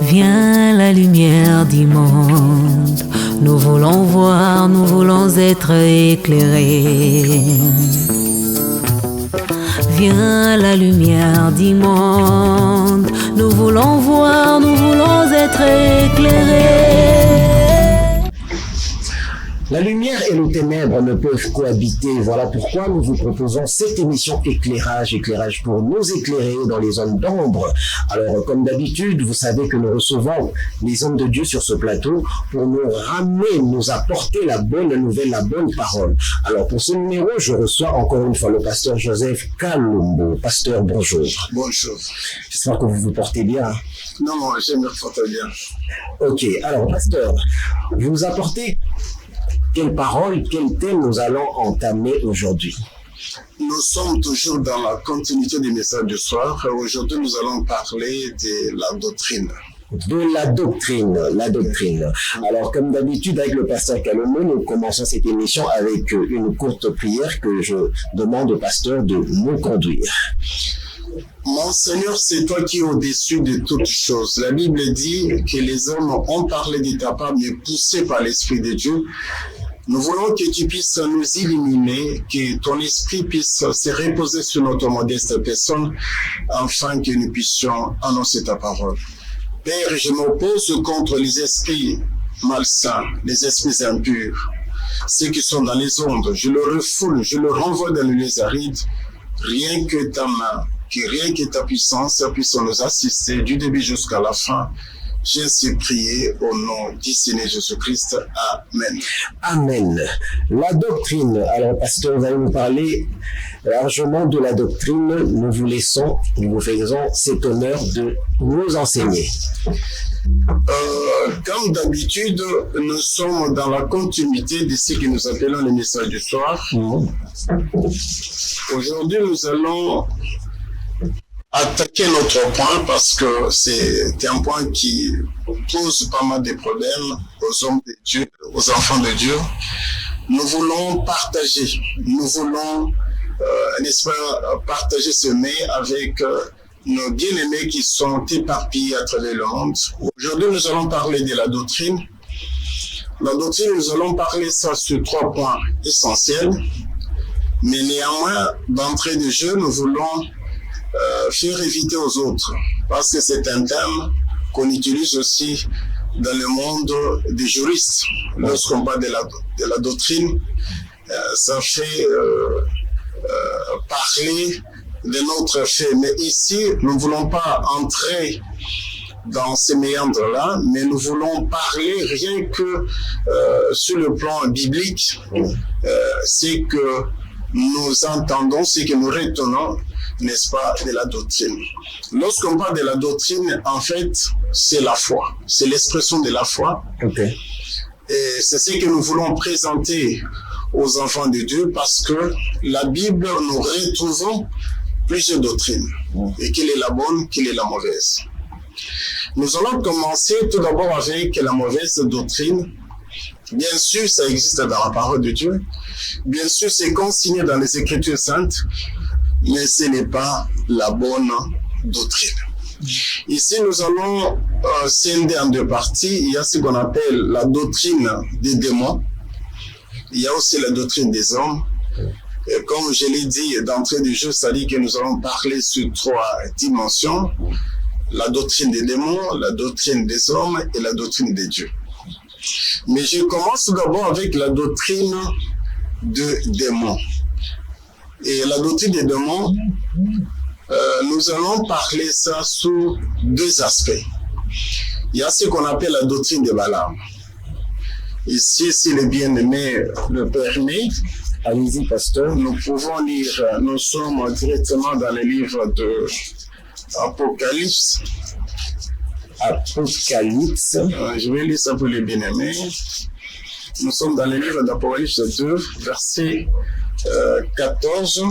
Viens la lumière du monde, nous voulons voir, nous voulons être éclairés. Viens la lumière du monde, nous voulons voir, nous voulons être éclairés. La lumière et le ténèbre ne peuvent cohabiter. Voilà pourquoi nous vous proposons cette émission éclairage pour nous éclairer dans les zones d'ombre. Alors, comme d'habitude, vous savez que nous recevons les hommes de Dieu sur ce plateau pour nous ramener, nous apporter la bonne nouvelle, la bonne parole. Alors, pour ce numéro, je reçois encore une fois le pasteur Joseph Kalumbo. Pasteur, bonjour. Bonjour. J'espère que vous vous portez bien. Non, je me porte bien. Ok, alors, pasteur, vous nous apportez quelle parole, quel thème nous allons entamer aujourd'hui? Nous sommes toujours dans la continuité du message du soir. Aujourd'hui, nous allons parler de la doctrine. De la doctrine. Alors, comme d'habitude, avec le pasteur Kalumbo, nous commençons cette émission avec une courte prière que je demande au pasteur de nous conduire. Mon Seigneur, c'est toi qui es au-dessus de toutes choses. La Bible dit que les hommes ont parlé de ta part, mais poussés par l'Esprit de Dieu. Nous voulons que tu puisses nous illuminer, que ton esprit puisse se reposer sur notre modeste personne, afin que nous puissions annoncer ta parole. Père, je m'oppose contre les esprits malsains, les esprits impurs, ceux qui sont dans les ondes. Je le refoule, je le renvoie dans les arides. Rien que ta main, rien que ta puissance puisse nous assister du début jusqu'à la fin. J'ai ainsi prié au nom du Seigneur Jésus-Christ. Amen. Amen. La doctrine. Alors, pasteur, vous allez nous parler largement de la doctrine. Nous vous laissons, nous vous faisons cet honneur de nous enseigner. Comme d'habitude, nous sommes dans la continuité de ce que nous appelons le message du soir. Aujourd'hui, nous allons attaquer notre point parce que c'est un point qui pose pas mal de problèmes aux hommes de Dieu, aux enfants de Dieu. Nous voulons partager, nous voulons, n'est-ce pas, partager ce mets avec nos bien-aimés qui sont éparpillés à travers le monde. Aujourd'hui, nous allons parler de la doctrine. La doctrine, nous allons parler ça sur 3 points essentiels. Mais néanmoins, d'entrée de jeu, nous voulons faire éviter aux autres, parce que c'est un thème qu'on utilise aussi dans le monde des juristes. Lorsqu'on parle de la doctrine, ça fait parler de notre fait. Mais ici, nous ne voulons pas entrer dans ces méandres-là, mais nous voulons parler rien que sur le plan biblique, c'est que nous entendons, c'est que nous retenons, n'est-ce pas, de la doctrine. Lorsqu'on parle de la doctrine, en fait, c'est la foi. C'est l'expression de la foi. Okay. Et c'est ce que nous voulons présenter aux enfants de Dieu parce que la Bible, nous retrouvons plusieurs doctrines. Et quelle est la bonne, quelle est la mauvaise. Nous allons commencer tout d'abord avec la mauvaise doctrine. Bien sûr, ça existe dans la parole de Dieu. Bien sûr, c'est consigné dans les Écritures saintes, mais ce n'est pas la bonne doctrine. Ici, nous allons scinder en 2 parties. Il y a ce qu'on appelle la doctrine des démons. Il y a aussi la doctrine des hommes. Et comme je l'ai dit d'entrée du jeu, c'est-à-dire que nous allons parler sur 3 dimensions. La doctrine des démons, la doctrine des hommes et la doctrine des dieux. Mais je commence d'abord avec la doctrine des démons. Et la doctrine des démons, nous allons parler ça sous 2 aspects. Il y a ce qu'on appelle la doctrine de Balaam. Ici, si le bien-aimé le permet, allez-y, pasteur. Nous pouvons lire, nous sommes directement dans le livre de Apocalypse. Apocalypse. Je vais lire ça pour les bien-aimés. Nous sommes dans le livre d'Apocalypse 2, verset 14.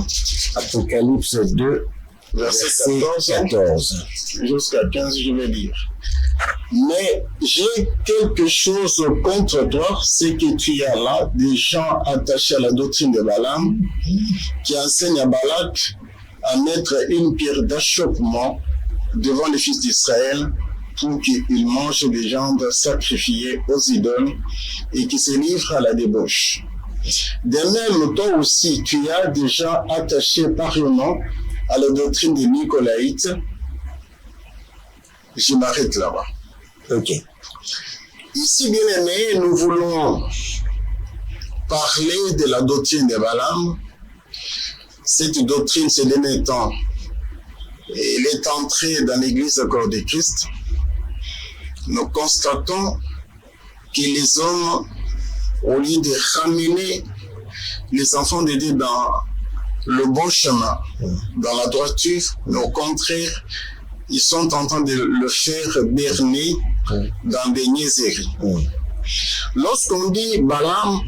Apocalypse 2, verset 14. Jusqu'à 15, je vais lire. Mais j'ai quelque chose contre toi, c'est que tu as là des gens attachés à la doctrine de Balaam qui enseignent à Balak à mettre une pierre d'achoppement devant les fils d'Israël pour qu'ils mangent des viandes sacrifiées aux idoles et qui se livrent à la débauche. De même, toi aussi, tu as déjà attaché par le nom à la doctrine des Nicolaïtes. Je m'arrête là-bas. Ok. Ici, bien aimé, nous voulons parler de la doctrine de Balaam. Cette doctrine, ces derniers temps, elle est entrée dans l'Église corps de Christ. Nous constatons que les hommes, au lieu de ramener les enfants de Dieu dans le bon chemin, dans la droiture, mais au contraire, ils sont en train de le faire berner dans des niaiseries. Lorsqu'on dit Balaam,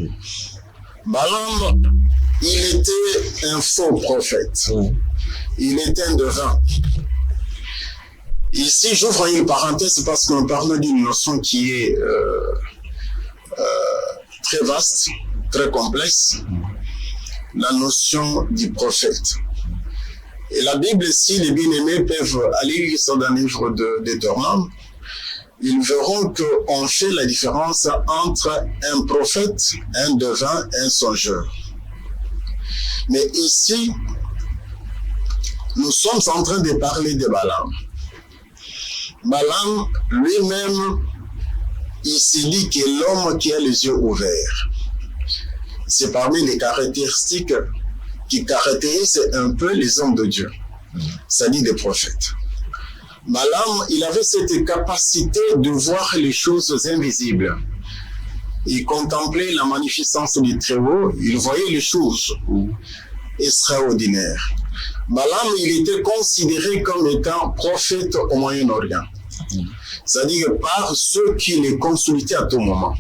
il était un faux prophète. Il était un devin. Ici, j'ouvre une parenthèse parce qu'on parle d'une notion qui est très vaste, très complexe, la notion du prophète. Et la Bible, si les bien-aimés peuvent aller lire ça dans le livre de Deutéronome, ils verront qu'on fait la différence entre un prophète, un devin, un songeur. Mais ici, nous sommes en train de parler de Balaam. Balaam, lui-même, il se dit que l'homme qui a les yeux ouverts, c'est parmi les caractéristiques qui caractérisent un peu les hommes de Dieu, c'est-à-dire des prophètes. Balaam, il avait cette capacité de voir les choses invisibles. Il contemplait la magnificence du Très-Haut, il voyait les choses extraordinaires. Balaam, il était considéré comme étant prophète au Moyen-Orient. C'est-à-dire par ceux qui les consultaient à tout moment.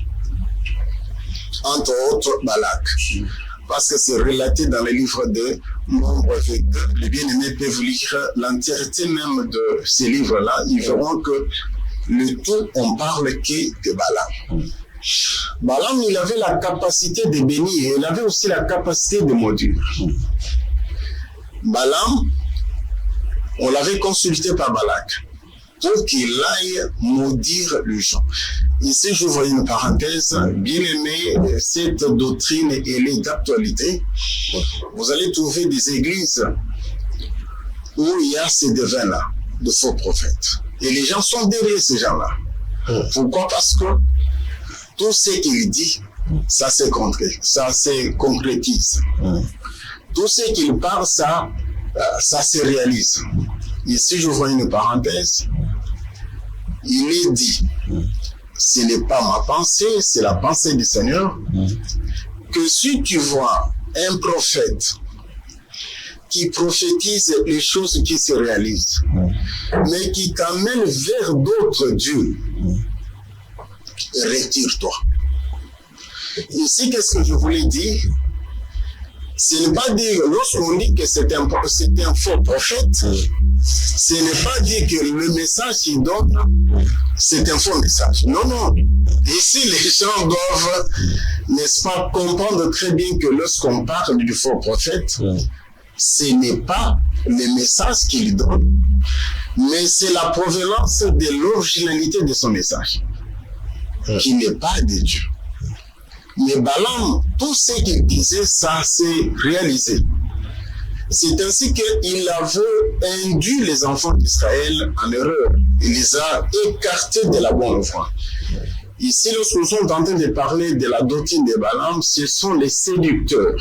Entre autres, Balak. Parce que c'est relaté dans les livres de Nombre 22. Les bien-aimés peuvent lire l'entièreté même de ces livres-là. Ils verront que le tout, on parle que de Balaam. Balaam, il avait la capacité de bénir, il avait aussi la capacité de maudire. Balaam, on l'avait consulté par Balak pour qu'il aille maudire les gens. Ici, je vois une parenthèse, bien aimé, cette doctrine, elle est d'actualité. Vous allez trouver des églises où il y a ces devins-là, de faux prophètes. Et les gens sont derrière ces gens-là. Pourquoi? Parce que tout ce qu'il dit, ça se concrétise. Tout ce qu'il parle, ça se réalise. Ici, je vois une parenthèse. Il est dit, ce n'est pas ma pensée, c'est la pensée du Seigneur, que si tu vois un prophète qui prophétise les choses qui se réalisent, mais qui t'amène vers d'autres dieux, retire-toi. Ici, qu'est-ce que je voulais dire? Ce n'est pas dire, lorsqu'on dit que c'est un faux prophète, ce n'est pas dire que le message qu'il donne, c'est un faux message. Non, non. Ici, les gens doivent, n'est-ce pas, comprendre très bien que lorsqu'on parle du faux prophète, ce n'est pas le message qu'il donne, mais c'est la provenance de l'originalité de son message, qui n'est pas de Dieu. Mais Balaam, tout ce qu'il disait, ça s'est réalisé. C'est ainsi qu'il avait induit les enfants d'Israël en erreur. Il les a écartés de la bonne voie. Ici, lorsque nous sommes en train de parler de la doctrine de Balaam, ce sont les séducteurs.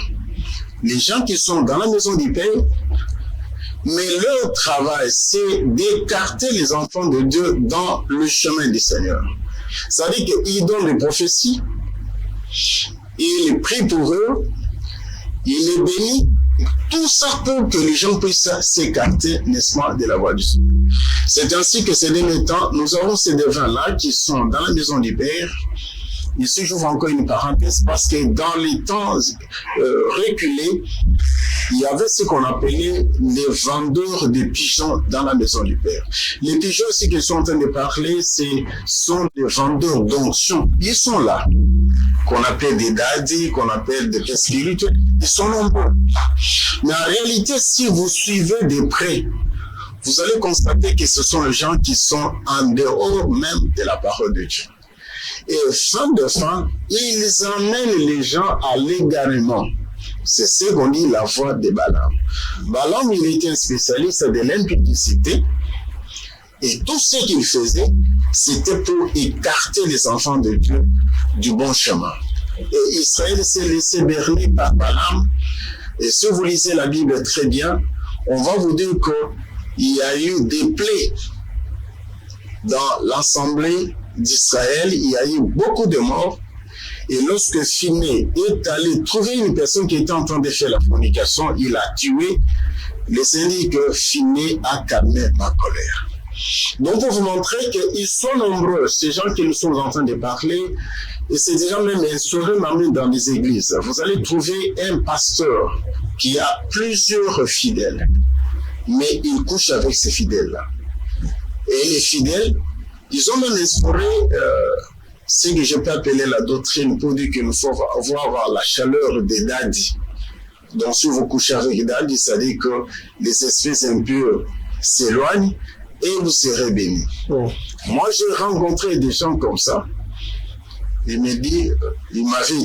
Les gens qui sont dans la maison du Père, mais leur travail, c'est d'écarter les enfants de Dieu dans le chemin du Seigneur. C'est-à-dire qu'ils donnent des prophéties, il prie pour eux, il les bénit, tout ça pour que les gens puissent s'écarter, n'est-ce pas, de la voie du Seigneur. C'est ainsi que ces derniers temps, nous avons ces devins-là qui sont dans la maison du Père. Ici, j'ouvre encore une parenthèse parce que dans les temps reculés, il y avait ce qu'on appelait les vendeurs de pigeons dans la maison du Père. Les pigeons, ce qu'ils sont en train de parler, sont des vendeurs d'onction. Ils sont là, qu'on appelle des daddies, qu'on appelle des pères spirituels. Ils sont nombreux. Mais en réalité, si vous suivez de près, vous allez constater que ce sont les gens qui sont en dehors même de la parole de Dieu. Et fin de fin, ils emmènent les gens à l'égarement. C'est ce qu'on dit la voie de Balaam. Balaam, il était un spécialiste de l'impudicité. Et tout ce qu'il faisait, c'était pour écarter les enfants de Dieu du bon chemin. Et Israël s'est laissé berner par Balaam. Et si vous lisez la Bible très bien, on va vous dire qu'il y a eu des plaies dans l'assemblée d'Israël. Il y a eu beaucoup de morts. Et lorsque Phiné est allé trouver une personne qui était en train de faire la fornication, il a tué. Le Seigneur dit que Phiné a calmé ma colère. Donc pour vous montrer qu'ils sont nombreux, ces gens que nous sommes en train de parler, et c'est déjà même instauré même dans les églises. Vous allez trouver un pasteur qui a plusieurs fidèles, mais il couche avec ces fidèles-là. Et les fidèles, ils ont même instauré ce que je peux appeler la doctrine pour dire qu'il nous faut avoir la chaleur des daddies. Donc si vous couchez avec daddies, ça dit que les esprits impurs s'éloignent et vous serez bénis. Moi, j'ai rencontré des gens comme ça. Il m'avait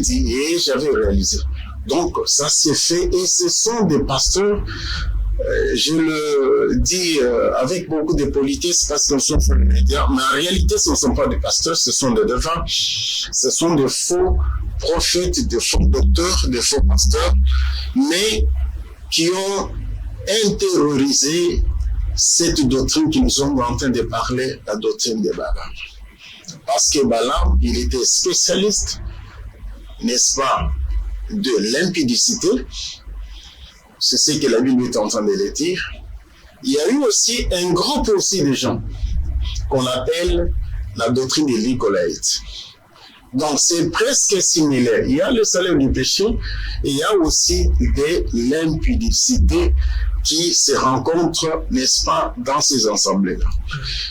dit, et j'avais réalisé. Donc, ça s'est fait, et ce sont des pasteurs, je le dis avec beaucoup de politesse parce que ce sont des médias, mais en réalité, ce ne sont pas des pasteurs, ce sont des devins, ce sont des faux prophètes, des faux docteurs, des faux pasteurs, mais qui ont intériorisé cette doctrine que nous sommes en train de parler, la doctrine de Balaam. Parce que Balaam, il était spécialiste, n'est-ce pas, de l'impudicité. C'est ce que la Bible est en train de le dire. Il y a eu aussi un groupe aussi de gens qu'on appelle la doctrine des Nicolaïtes. Donc c'est presque similaire. Il y a le salaire du péché et il y a aussi de l'impudicité qui se rencontrent, n'est-ce pas, dans ces assemblées-là.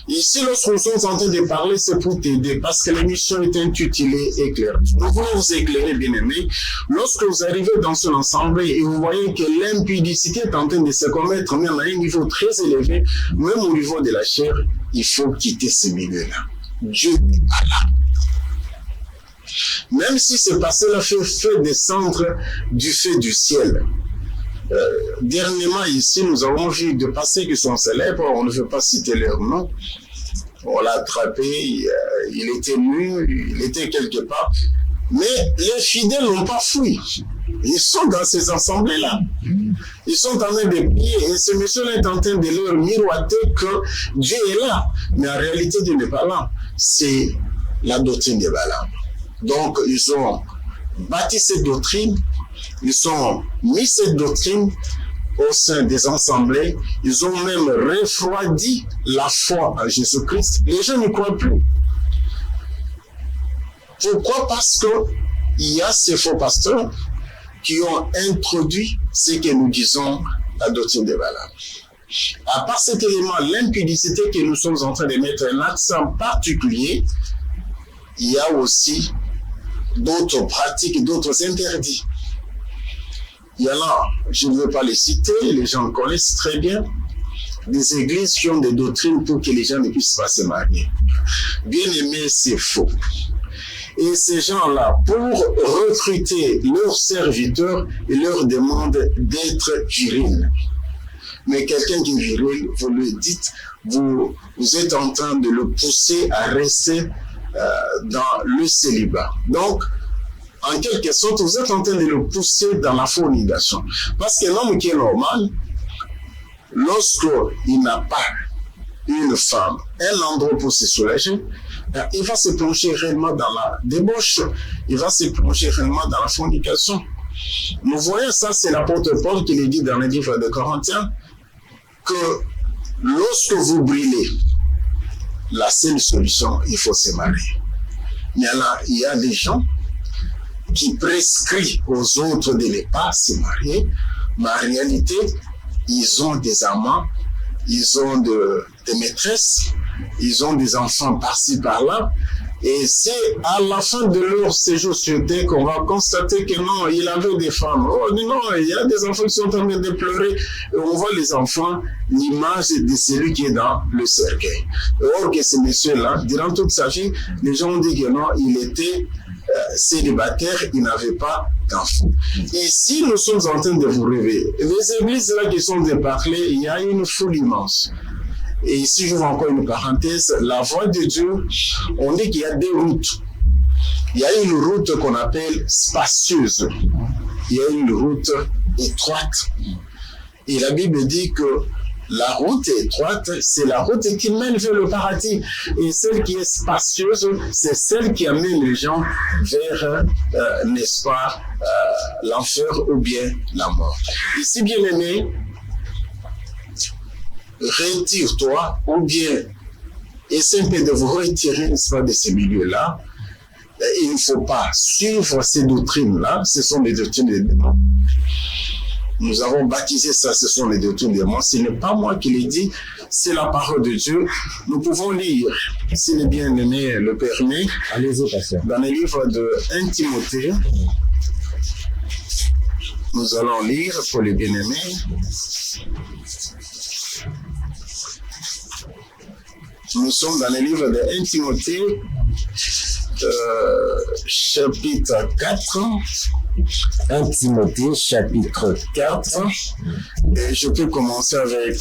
Ici, lorsque nous sommes en train de parler, c'est pour t'aider, parce que l'émission est intitulée Éclairage. Nous voulons vous éclairer, bien-aimés. Lorsque vous arrivez dans une assemblée et vous voyez que l'impudicité est en train de se commettre, même à un niveau très élevé, même au niveau de la chair, il faut quitter ce milieu-là. Dieu n'est pas là. Même si ce passé-là fait descendre du feu du ciel. Dernièrement ici, nous avons vu des passés qui sont célèbres, on ne veut pas citer leur nom. On l'a attrapé, il était nu, il était quelque part. Mais les fidèles n'ont pas fui. Ils sont dans ces assemblées-là. Ils sont en train de prier et ce monsieur-là est en train de leur miroiter que Dieu est là. Mais en réalité, Dieu n'est pas là. C'est la doctrine de Balaam. Donc, ils ont bâti cette doctrine. Ils ont mis cette doctrine au sein des assemblées. Ils ont même refroidi la foi en Jésus-Christ. Les gens n'y croient plus. Pourquoi? Parce qu'il y a ces faux pasteurs qui ont introduit ce que nous disons la doctrine de Balaam. À part cet élément, l'impudicité que nous sommes en train de mettre un accent particulier, il y a aussi d'autres pratiques, d'autres interdits. Il y en a, je ne veux pas les citer, les gens connaissent très bien, des églises qui ont des doctrines pour que les gens ne puissent pas se marier. Bien aimé, c'est faux. Et ces gens-là, pour recruter leurs serviteurs, ils leur demandent d'être virils. Mais quelqu'un qui est viril, vous lui dites, vous êtes en train de le pousser à rester dans le célibat. Donc, en quelque sorte, vous êtes en train de le pousser dans la fornication. Parce qu'un homme qui est normal, lorsqu'il n'a pas une femme, un endroit pour se soulager, il va se plonger réellement dans la débauche, il va se plonger réellement dans la fornication. Nous voyons ça, c'est l'apôtre Paul qui le dit dans le livre de Corinthiens, que lorsque vous brûlez, la seule solution, il faut se marier. Mais là, il y a des gens qui prescrit aux autres de ne pas se marier Mais en réalité, ils ont des amants, ils ont des maîtresses, ils ont des enfants par-ci, par-là. Et c'est à la fin de leur séjour sur terre qu'on va constater que non, il avait des femmes. Oh non, il y a des enfants qui sont en train de pleurer. Et on voit les enfants, l'image de celui qui est dans le cercueil. Or que ce monsieur-là, durant toute sa vie, les gens ont dit que non, il était célibataire, il n'avait pas d'enfants. Et si nous sommes en train de vous réveiller, les églises là qui sont déparlées, il y a une foule immense. Et ici, je vois encore une parenthèse, la voix de Dieu, on dit qu'il y a des routes. Il y a une route qu'on appelle spacieuse. Il y a une route étroite. Et la Bible dit que la route étroite, c'est la route qui mène vers le paradis. Et celle qui est spacieuse, c'est celle qui amène les gens vers, n'est-ce pas, l'enfer ou bien la mort. Ici, bien aimé, retire-toi ou bien essaie de vous retirer, n'est-ce pas, de ces milieux-là. Il ne faut pas suivre ces doctrines-là. Ce sont les doctrines des démons. Nous avons baptisé ça, ce sont les doctrines des démons. Ce n'est pas moi qui l'ai dit, c'est la parole de Dieu. Nous pouvons lire, si le bien-aimé le permet, allez-y, pasteur. Dans le livre de 1 Timothée, nous allons lire pour les bien-aimés. Nous sommes dans le livre de 1 Timothée, chapitre 4. 1 Timothée, chapitre 4. Et je peux commencer avec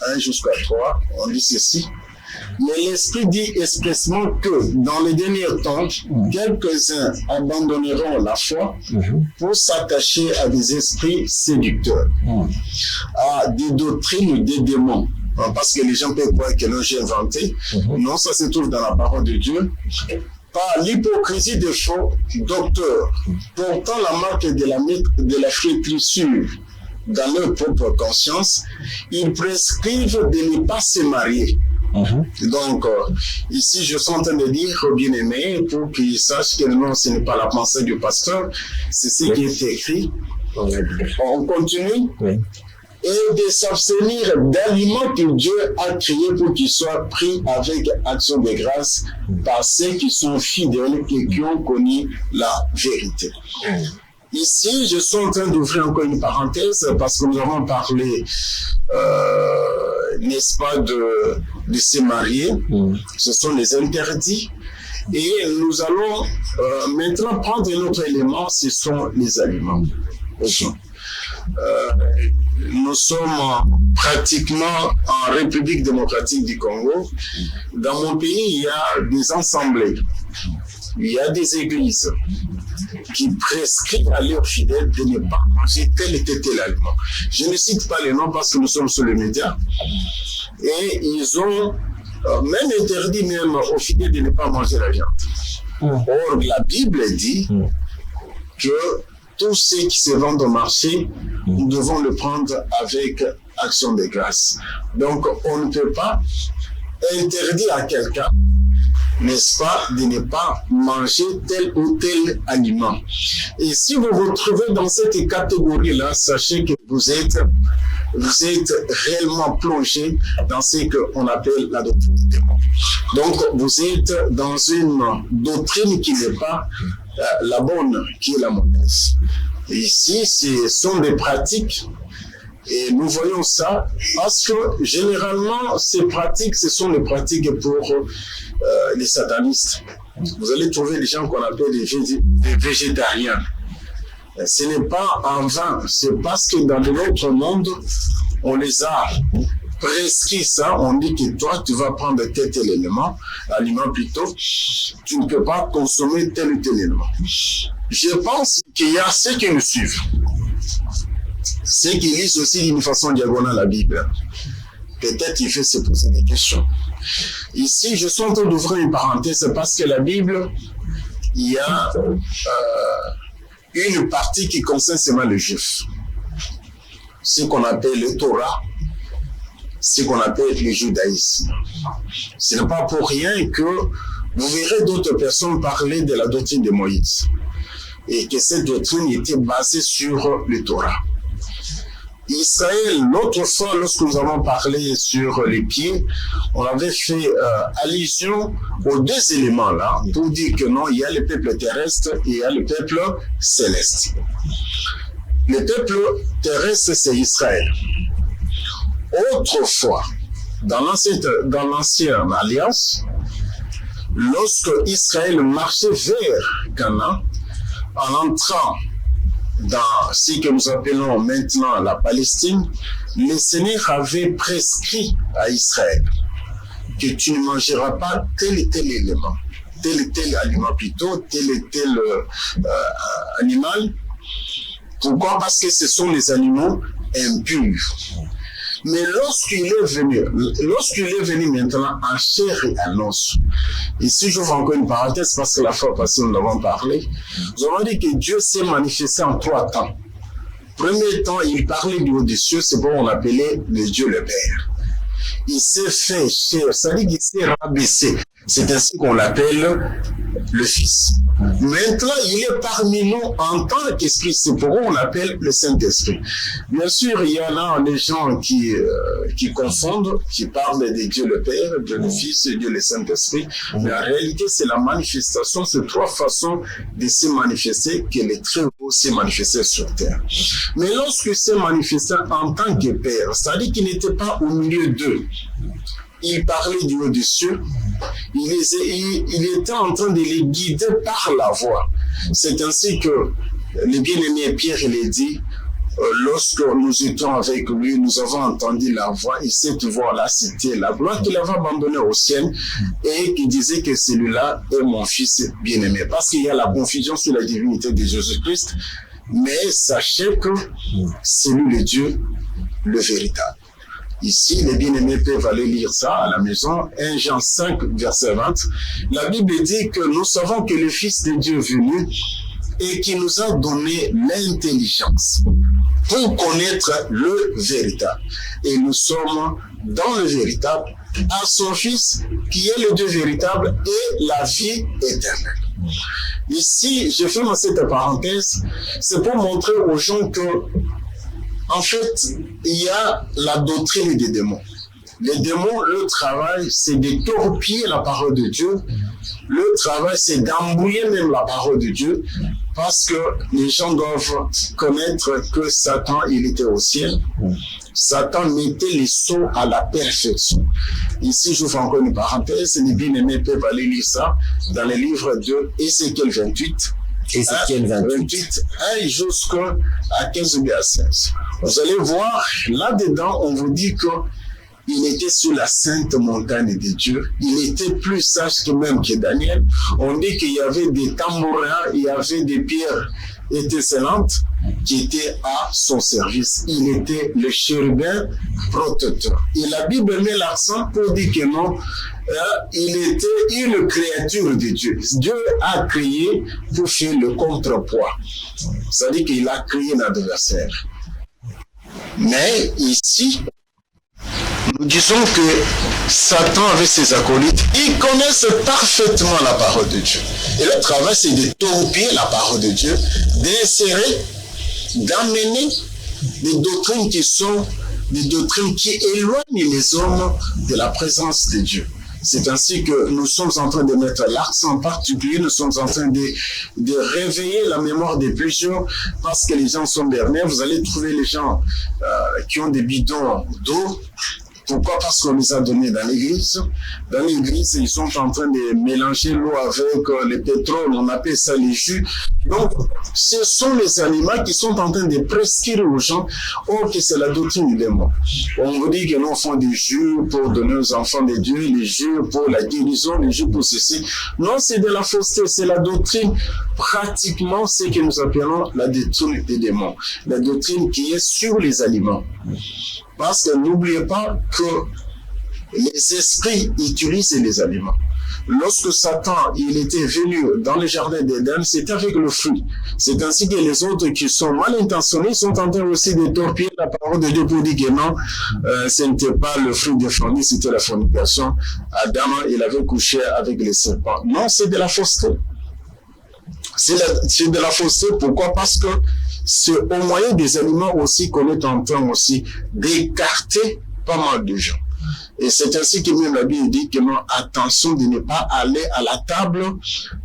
1 jusqu'à 3. On dit ceci. Mais l'Esprit dit expressément que dans les derniers temps, quelques-uns abandonneront la foi pour s'attacher à des esprits séducteurs, à des doctrines des démons. Parce que les gens peuvent croire que non, j'ai inventé. Non, ça se trouve dans la parole de Dieu. Par l'hypocrisie des faux docteurs, portant la marque de la flétrissure dans leur propre conscience, ils prescrivent de ne pas se marier. Donc, ici, je suis en train de dire aux bien-aimés pour qu'ils sachent que non, ce n'est pas la pensée du pasteur, c'est ce qui est écrit. On continue. Et de s'abstenir d'aliments que Dieu a créés pour qu'ils soient pris avec action de grâce par ceux qui sont fidèles et qui ont connu la vérité. Ici, je suis en train d'ouvrir encore une parenthèse parce que nous avons parlé, n'est-ce pas, de se marier. Ce sont les interdits. Et nous allons maintenant prendre un autre élément, ce sont les aliments. Nous sommes pratiquement en République démocratique du Congo. Dans mon pays, il y a des assemblées, il y a des églises qui prescrivent à leurs fidèles de ne pas manger tel et tel aliment. Je ne cite pas les noms parce que nous sommes sur les médias. Et ils ont même interdit même aux fidèles de ne pas manger la viande. Or, la Bible dit que tous ceux qui se vendent au marché, nous devons le prendre avec action de grâce. Donc, on ne peut pas interdire à quelqu'un, n'est-ce pas, de ne pas manger tel ou tel aliment. Et si vous vous trouvez dans cette catégorie-là, sachez que vous êtes réellement plongé dans ce qu'on appelle la doctrine des démons. Donc, vous êtes dans une doctrine qui n'est pas la bonne, qui est la mauvaise. Et ici, ce sont des pratiques, et nous voyons ça parce que généralement, ces pratiques, ce sont des pratiques pour les satanistes. Vous allez trouver des gens qu'on appelle des végétariens. Ce n'est pas en vain, c'est parce que dans notre monde, on les a prescrit ça, on dit que toi, tu vas prendre tel aliment plutôt, tu ne peux pas consommer tel ou tel élément. Je pense qu'il y a ceux qui nous suivent, ceux qui lisent aussi d'une façon diagonale la Bible. Peut-être il fait se poser des questions. Ici, je suis en train d'ouvrir une parenthèse parce que la Bible, il y a une partie qui concerne seulement les Juifs. Ce qu'on appelle le Torah, ce qu'on appelle le judaïsme. Ce n'est pas pour rien que vous verrez d'autres personnes parler de la doctrine de Moïse. et que cette doctrine était basée sur le Torah. Israël, l'autre fois, lorsque nous avons parlé sur les pieds, on avait fait allusion aux deux éléments là, pour dire que non, il y a le peuple terrestre et il y a le peuple céleste. Le peuple terrestre, c'est Israël. Autrefois, dans l'ancienne alliance, lorsque Israël marchait vers Canaan, en entrant dans ce que nous appelons maintenant la Palestine, le Seigneur avait prescrit à Israël que tu ne mangeras pas tel et tel élément, tel et tel aliment plutôt, tel et tel animal. Pourquoi? Parce que ce sont les animaux impurs. Mais lorsqu'il est venu maintenant en chair et en os, ici j'ouvre encore une parenthèse parce que la fois passée nous l'avons parlé, nous avons dit que Dieu s'est manifesté en 3 temps. Premier temps, il parlait du haut des cieux, c'est bon, on appelait le Dieu le Père. Il s'est fait chair, ça veut dire qu'il s'est rabaissé. C'est ainsi qu'on l'appelle le Fils. Maintenant, il est parmi nous en tant qu'Esprit. C'est pourquoi on l'appelle le Saint-Esprit. Bien sûr, il y en a des gens qui confondent, qui parlent de Dieu le Père, Dieu le Fils et Dieu le Saint-Esprit. Mais en réalité, c'est la manifestation, c'est 3 façons de se manifester que les très hauts s'est manifesté sur terre. Mais lorsque s'est manifesté en tant que Père, c'est-à-dire qu'il n'était pas au milieu d'eux. Il parlait du haut des cieux, il était en train de les guider par la voix. C'est ainsi que le bien-aimé Pierre il dit, lorsque nous étions avec lui, nous avons entendu la voix, et cette voix-là, c'était la gloire qu'il avait abandonnée au ciel, et qui disait que celui-là est mon fils bien-aimé. Parce qu'il y a la confusion sur la divinité de Jésus-Christ, mais sachez que c'est lui le Dieu, le véritable. Ici, les bien-aimés peuvent aller lire ça à la maison, 1 Jean 5, verset 20. La Bible dit que nous savons que le Fils de Dieu est venu et qui nous a donné l'intelligence pour connaître le véritable. Et nous sommes dans le véritable, à son Fils qui est le Dieu véritable et la vie éternelle. Ici, je fais cette parenthèse, c'est pour montrer aux gens que en fait, il y a la doctrine des démons. Les démons, le travail, c'est de torpiller la parole de Dieu. Le travail, c'est d'embrouiller même la parole de Dieu, parce que les gens doivent connaître que Satan, il était au ciel. Satan mettait les sauts à la perfection. Ici, j'ouvre encore une parenthèse, les bien-aimés peuvent aller lire ça dans les livres de Ézéchiel 28. Ézéchiel 28, 1 jusqu'à 15 ou à 16. Vous allez voir, là-dedans, on vous dit qu'il était sur la sainte montagne de Dieu. Il était plus sage que même que Daniel. On dit qu'il y avait des tambourins, il y avait des pierres étincelantes qui étaient à son service. Il était le chérubin protecteur. Et la Bible met l'accent pour dire que non, il était une créature de Dieu. Dieu a créé pour faire le contrepoids. C'est-à-dire qu'il a créé un adversaire. Mais ici, nous disons que Satan avec ses acolytes, ils connaissent parfaitement la parole de Dieu. Et le travail, c'est de torpiller la parole de Dieu, d'insérer, d'amener des doctrines qui sont des doctrines qui éloignent les hommes de la présence de Dieu. C'est ainsi que nous sommes en train de mettre l'accent particulier, nous sommes en train de réveiller la mémoire des plusieurs parce que les gens sont bernés. Vous allez trouver les gens qui ont des bidons d'eau. Pourquoi? Parce qu'on les a donnés dans l'église. Dans l'église, ils sont en train de mélanger l'eau avec le pétrole, on appelle ça les jus. Donc, ce sont les animaux qui sont en train de prescrire aux gens, or que c'est la doctrine du démon. On vous dit que nous faisons des jus pour donner aux enfants de Dieu, les jus pour la guérison, les jus pour ceci. Non, c'est de la fausseté, c'est la doctrine, pratiquement ce que nous appelons la doctrine des démons. La doctrine qui est sur les aliments. Parce que n'oubliez pas que les esprits utilisent les aliments. Lorsque Satan il était venu dans le jardin d'Éden, c'était avec le fruit. C'est ainsi que les autres qui sont mal intentionnés sont en train aussi de torpiller la parole de Dieu pour dire que non, ce n'était pas le fruit défendu, c'était la fornication. Adam, il avait couché avec les serpents. Non, c'est de la fausseté. C'est de la fausseté. Pourquoi? Parce que c'est au moyen des aliments aussi qu'on est en train aussi d'écarter pas mal de gens. Et c'est ainsi que même la Bible dit que non, attention de ne pas aller à la table,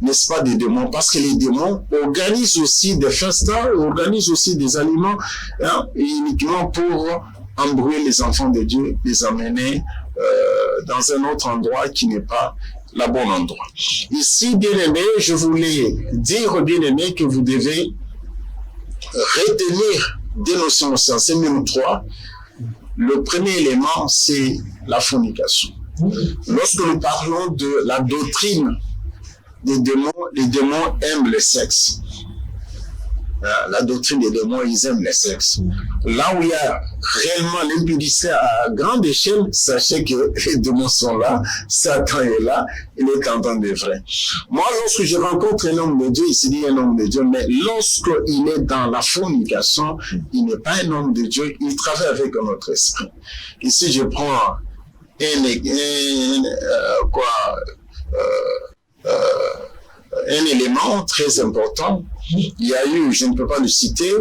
n'est-ce pas, des démons, parce que les démons organisent aussi des festins, organisent aussi des aliments, hein, uniquement pour embrouiller les enfants de Dieu, les amener dans un autre endroit qui n'est pas le bon endroit. Ici, bien-aimés, je voulais dire, bien-aimés, que vous devez retenir des notions essentielles, même 3. Le premier élément, c'est la fornication. Lorsque nous parlons de la doctrine des démons, les démons aiment le sexe. La doctrine des démons, ils aiment le sexe. Là où il y a réellement l'impudicité à grande échelle, sachez que les démons sont là, Satan est là, il est en train de vrai. Moi, lorsque je rencontre un homme de Dieu, il se dit un homme de Dieu, mais lorsqu'il est dans la fornication, il n'est pas un homme de Dieu, il travaille avec un autre esprit. Ici, je prends un élément très important. Il y a eu, je ne peux pas le citer,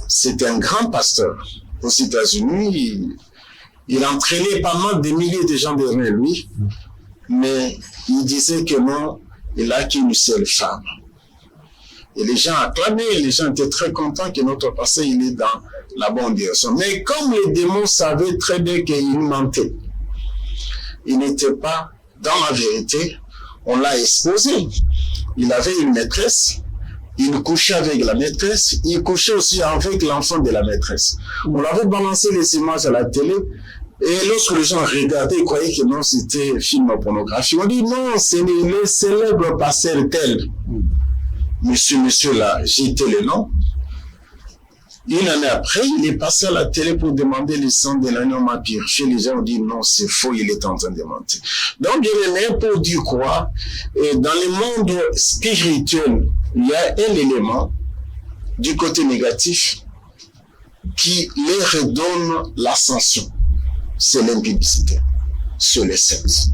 c'est un grand pasteur aux États-Unis. Il entraînait pas mal de milliers de gens derrière lui, mais il disait que non, il n'a qu'une seule femme. Et les gens acclamaient, les gens étaient très contents que notre pasteur, il est dans la bonne direction. Mais comme les démons savaient très bien qu'il mentait, il n'était pas dans la vérité, on l'a exposé. Il avait une maîtresse, il couchait avec la maîtresse, il couchait aussi avec l'enfant de la maîtresse. On avait balancé les images à la télé, et lorsque les gens regardaient, ils croyaient que non, c'était film pornographique. On dit non, c'est le célèbre pasteur tel. Monsieur là, j'étais le nom. Une année après, il est passé à la télé pour demander le sang de l'agneau m'a purifié. Les gens ont dit non, c'est faux, il est en train de mentir. Donc, il est pour dire quoi? Et dans le monde spirituel, il y a un élément du côté négatif qui les redonne l'ascension. C'est l'impudicité, c'est le sexe.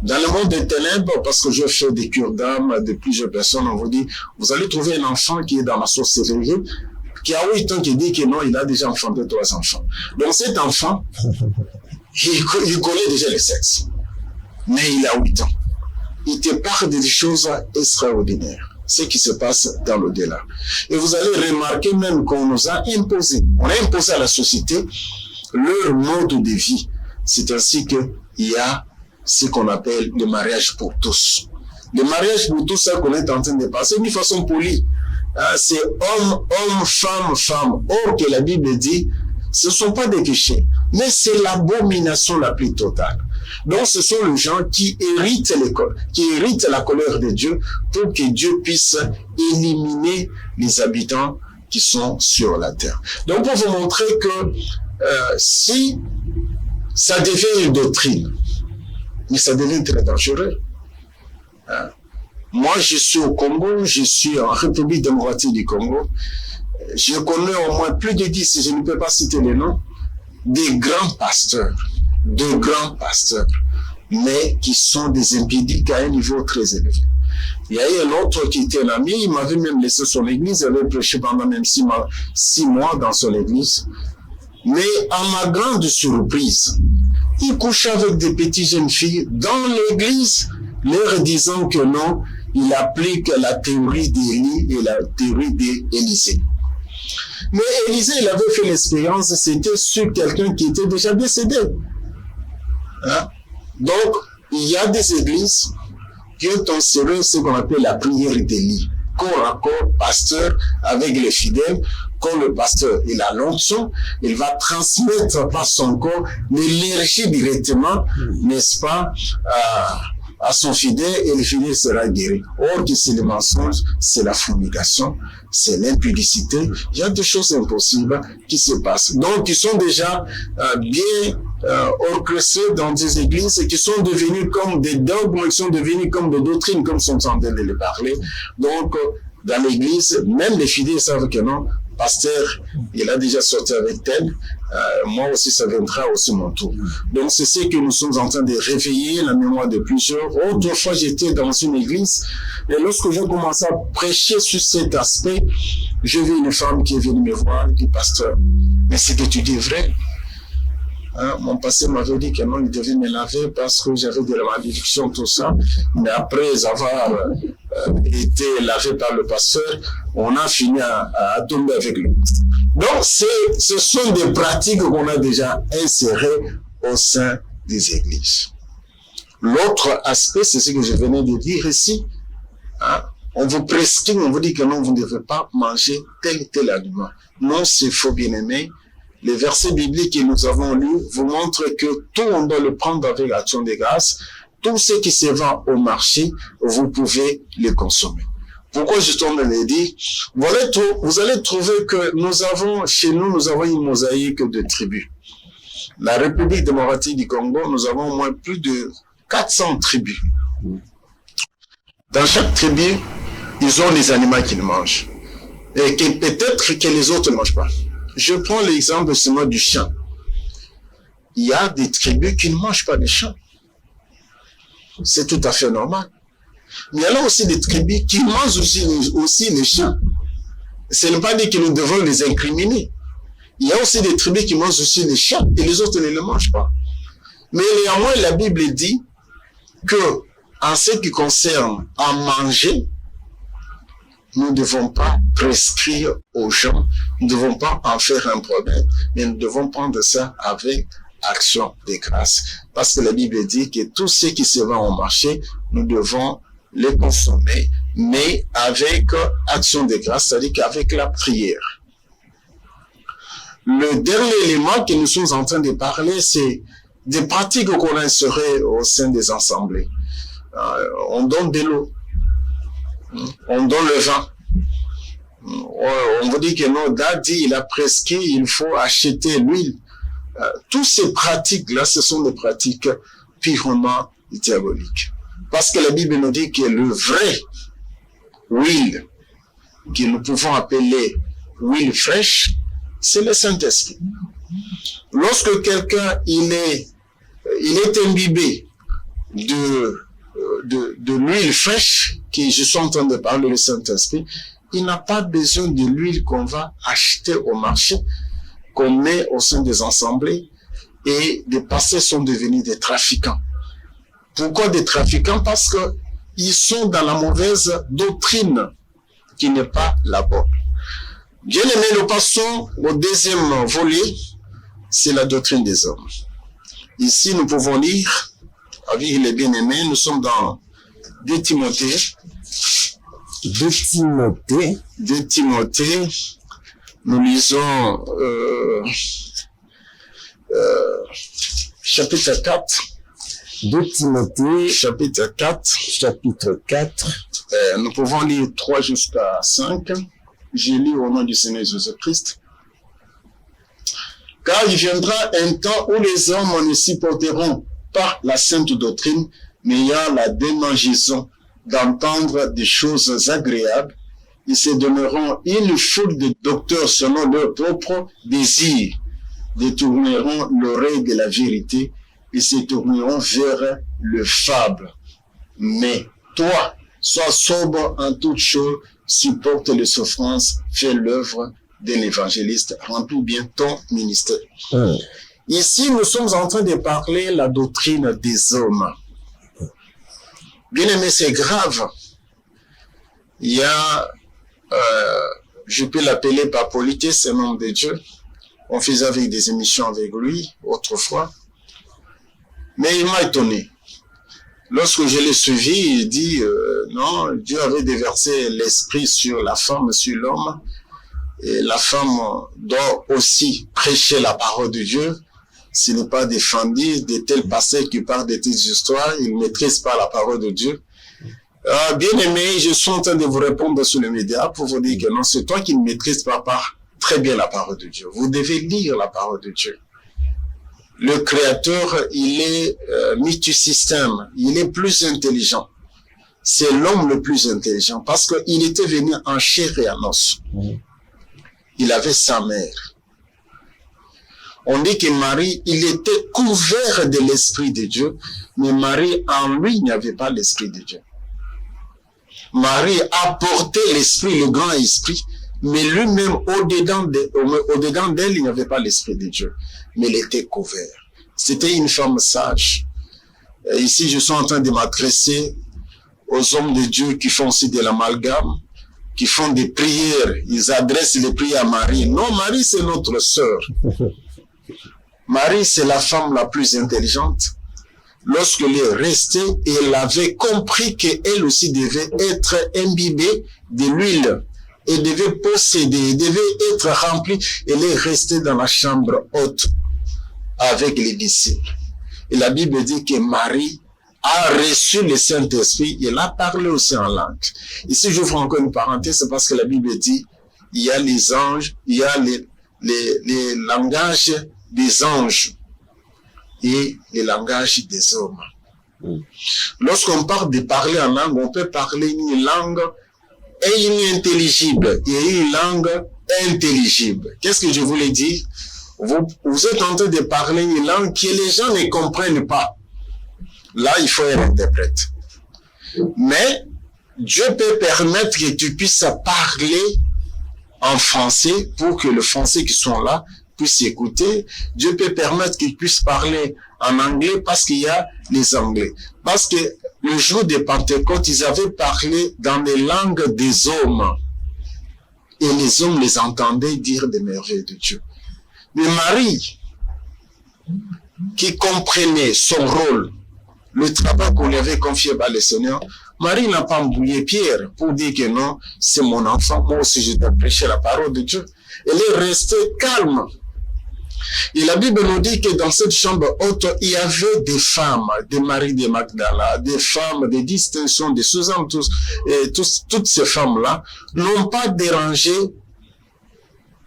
Dans le monde des ténèbres, parce que je fais des cures d'âme de plusieurs personnes, on vous dit, vous allez trouver un enfant qui est dans la sorcellerie, qui a 8 ans, qui dit que non, il a déjà enfanté 3 enfants. Donc cet enfant, il connaît déjà le sexe. Mais il a 8 ans. Il te parle des choses extraordinaires. Ce qui se passe dans l'au-delà. Et vous allez remarquer même qu'on nous a imposé. On a imposé à la société leur mode de vie. C'est ainsi qu'il y a ce qu'on appelle le mariage pour tous. Le mariage pour tous, ça qu'on est en train de passer d'une façon polie. C'est homme, homme, femme, femme. Or que la Bible dit, ce ne sont pas des péchés, mais c'est l'abomination la plus totale. Donc ce sont les gens qui héritent l'école, qui héritent la colère de Dieu pour que Dieu puisse éliminer les habitants qui sont sur la terre. Donc pour vous montrer que si ça devient une doctrine, mais ça devient très dangereux. Moi, je suis au Congo, je suis en République démocratique du Congo. Je connais au moins plus de 10, je ne peux pas citer les noms, des grands pasteurs, mais qui sont des impudiques à un niveau très élevé. Il y a eu un autre qui était un ami, il m'avait même laissé son église, il avait prêché pendant même 6 mois dans son église. Mais à ma grande surprise, il couchait avec des petites jeunes filles dans l'église, leur disant que non, il applique la théorie d'Élie et la théorie d'Élisée. Mais Élisée, il avait fait l'expérience, c'était sur quelqu'un qui était déjà décédé. Hein? Donc, il y a des églises qui ont instauré ce qu'on appelle la prière d'Élie. Corps à corps, pasteur avec les fidèles. Quand le pasteur il a l'onction, il va transmettre par son corps l'énergie directement, n'est-ce pas, à son fidèle, et le fidèle sera guéri. Or que c'est le mensonge, c'est la fornication, c'est l'impudicité. Il y a des choses impossibles qui se passent. Donc, ils sont déjà bien orchestrés dans des églises et qui sont devenus comme des dogmes, qui sont devenus comme des doctrines, comme sont en train de les parler. Donc, dans l'église, même les fidèles savent que non, pasteur, il a déjà sorti avec elle, moi aussi ça viendra aussi mon tour. Donc c'est ce que nous sommes en train de réveiller la mémoire de plusieurs. Autrefois j'étais dans une église et lorsque j'ai commencé à prêcher sur cet aspect, j'ai vu une femme qui est venue me voir et dit pasteur, mais c'est que tu dis vrai. Hein, mon pasteur m'avait dit que non, il devait me laver parce que j'avais de la malédiction, tout ça. Mais après avoir été lavé par le pasteur, on a fini à tomber avec le pasteur. Donc, ce sont des pratiques qu'on a déjà insérées au sein des églises. L'autre aspect, c'est ce que je venais de dire ici. Hein, on vous prescrit, on vous dit que non, vous ne devez pas manger tel aliment. Non, c'est faux, bien-aimé. Les versets bibliques que nous avons lus vous montrent que tout on doit le prendre avec action de grâce. Tout ce qui se vend au marché, vous pouvez le consommer. Pourquoi je tombe le dire? Vous allez trouver que chez nous, nous avons une mosaïque de tribus. La République démocratique du Congo, nous avons au moins plus de 400 tribus. Dans chaque tribu, ils ont des animaux qu'ils mangent. Et que peut-être que les autres ne mangent pas. Je prends l'exemple seulement du chien. Il y a des tribus qui ne mangent pas de chiens. C'est tout à fait normal. Mais il y a aussi des tribus qui mangent aussi les chiens. Ce n'est pas dit que nous devons les incriminer. Il y a aussi des tribus qui mangent aussi les chiens et les autres ne les mangent pas. Mais néanmoins, la Bible dit que en ce qui concerne à manger, nous ne devons pas prescrire aux gens, nous ne devons pas en faire un problème, mais nous devons prendre ça avec action de grâce. Parce que la Bible dit que tout ce qui se vend au marché, nous devons les consommer, mais avec action de grâce, c'est-à-dire qu'avec la prière. Le dernier élément que nous sommes en train de parler, c'est des pratiques qu'on a insérées au sein des assemblées. On donne de l'eau. On donne le vin. On vous dit que non, Daddy, il a prescrit, il faut acheter l'huile. Toutes ces pratiques-là, ce sont des pratiques purement diaboliques. Parce que la Bible nous dit que le vrai huile, que nous pouvons appeler huile fraîche, c'est le Saint-Esprit. Lorsque quelqu'un, il est imbibé de l'huile fraîche, que je suis en train de parler du Saint-Esprit, il n'a pas besoin de l'huile qu'on va acheter au marché, qu'on met au sein des assemblées, et des pasteurs sont devenus des trafiquants. Pourquoi des trafiquants? Parce que ils sont dans la mauvaise doctrine, qui n'est pas la bonne. Bien aimé, nous passons au deuxième volet, c'est la doctrine des hommes. Ici, nous pouvons lire, avec les bien-aimés, nous sommes dans 2 Timothée. 2 Timothée, nous lisons chapitre 4. 2 Timothée, chapitre 4. Nous pouvons lire 3 jusqu'à 5. J'ai lu au nom du Seigneur Jésus-Christ. Car il viendra un temps où les hommes ne supporteront pas la sainte doctrine, mais ayant la démangeaison d'entendre des choses agréables, ils se donneront une foule de docteurs selon leurs propres désirs, détourneront l'oreille de la vérité et se tourneront vers le fable. Mais toi, sois sobre en toutes choses, supporte les souffrances, fais l'œuvre d'un évangéliste, remplis bien ton ministère. Ici, nous sommes en train de parler la doctrine des hommes. Bien aimé, c'est grave. Il y a, je peux l'appeler Papolité, c'est le nom de Dieu. On faisait avec des émissions avec lui autrefois. Mais il m'a étonné. Lorsque je l'ai suivi, il dit, non, Dieu avait déversé l'esprit sur la femme, sur l'homme. Et la femme doit aussi prêcher la parole de Dieu. S'il n'est pas défendu de tels pasteurs qui parlent de telles histoires, il ne maîtrise pas la parole de Dieu. Bien aimé, je suis en train de vous répondre sur les médias pour vous dire que non, c'est toi qui ne maîtrises pas très bien la parole de Dieu. Vous devez lire la parole de Dieu. Le Créateur, il est multisystème, il est plus intelligent. C'est l'homme le plus intelligent parce qu'il était venu en chair et en os. il avait sa mère. On dit que Marie, il était couvert de l'Esprit de Dieu, mais Marie, en lui, il n'y avait pas l'Esprit de Dieu. Marie apportait l'Esprit, le grand Esprit, mais lui-même, au-dedans d'elle, il n'y avait pas l'Esprit de Dieu, mais il était couvert. C'était une femme sage. Et ici, je suis en train de m'adresser aux hommes de Dieu qui font aussi de l'amalgame, qui font des prières. Ils adressent les prières à Marie. Non, Marie, c'est notre sœur. Marie, c'est la femme la plus intelligente. Lorsqu'elle est restée, elle avait compris qu'elle aussi devait être imbibée de l'huile. Elle devait posséder, elle devait être remplie. Elle est restée dans la chambre haute avec les disciples. Et la Bible dit que Marie a reçu le Saint-Esprit. Elle a parlé aussi en langue. Ici, j'ouvre encore une parenthèse, c'est parce que la Bible dit, il y a les anges, il y a les langages des anges et les langages des hommes. Lorsqu'on parle de parler en langue, on peut parler une langue inintelligible et une langue intelligible. Qu'est-ce que je voulais dire? Vous êtes en train de parler une langue que les gens ne comprennent pas. Là, il faut un interprète. Mais Dieu peut permettre que tu puisses parler en français pour que le français qui sont là puisse écouter. Dieu peut permettre qu'ils puissent parler en anglais parce qu'il y a les Anglais. Parce que le jour de Pentecôte, ils avaient parlé dans les langues des hommes. Et les hommes les entendaient dire des merveilles de Dieu. Mais Marie, qui comprenait son rôle, le travail qu'on lui avait confié par le Seigneur, Marie n'a pas embrouillé Pierre pour dire que non, c'est mon enfant, moi aussi je dois prêcher la parole de Dieu. Elle est restée calme. Et la Bible nous dit que dans cette chambre haute, il y avait des femmes, des Marie de Magdala, des femmes de distinction, de Suzanne, toutes ces femmes-là n'ont pas dérangé,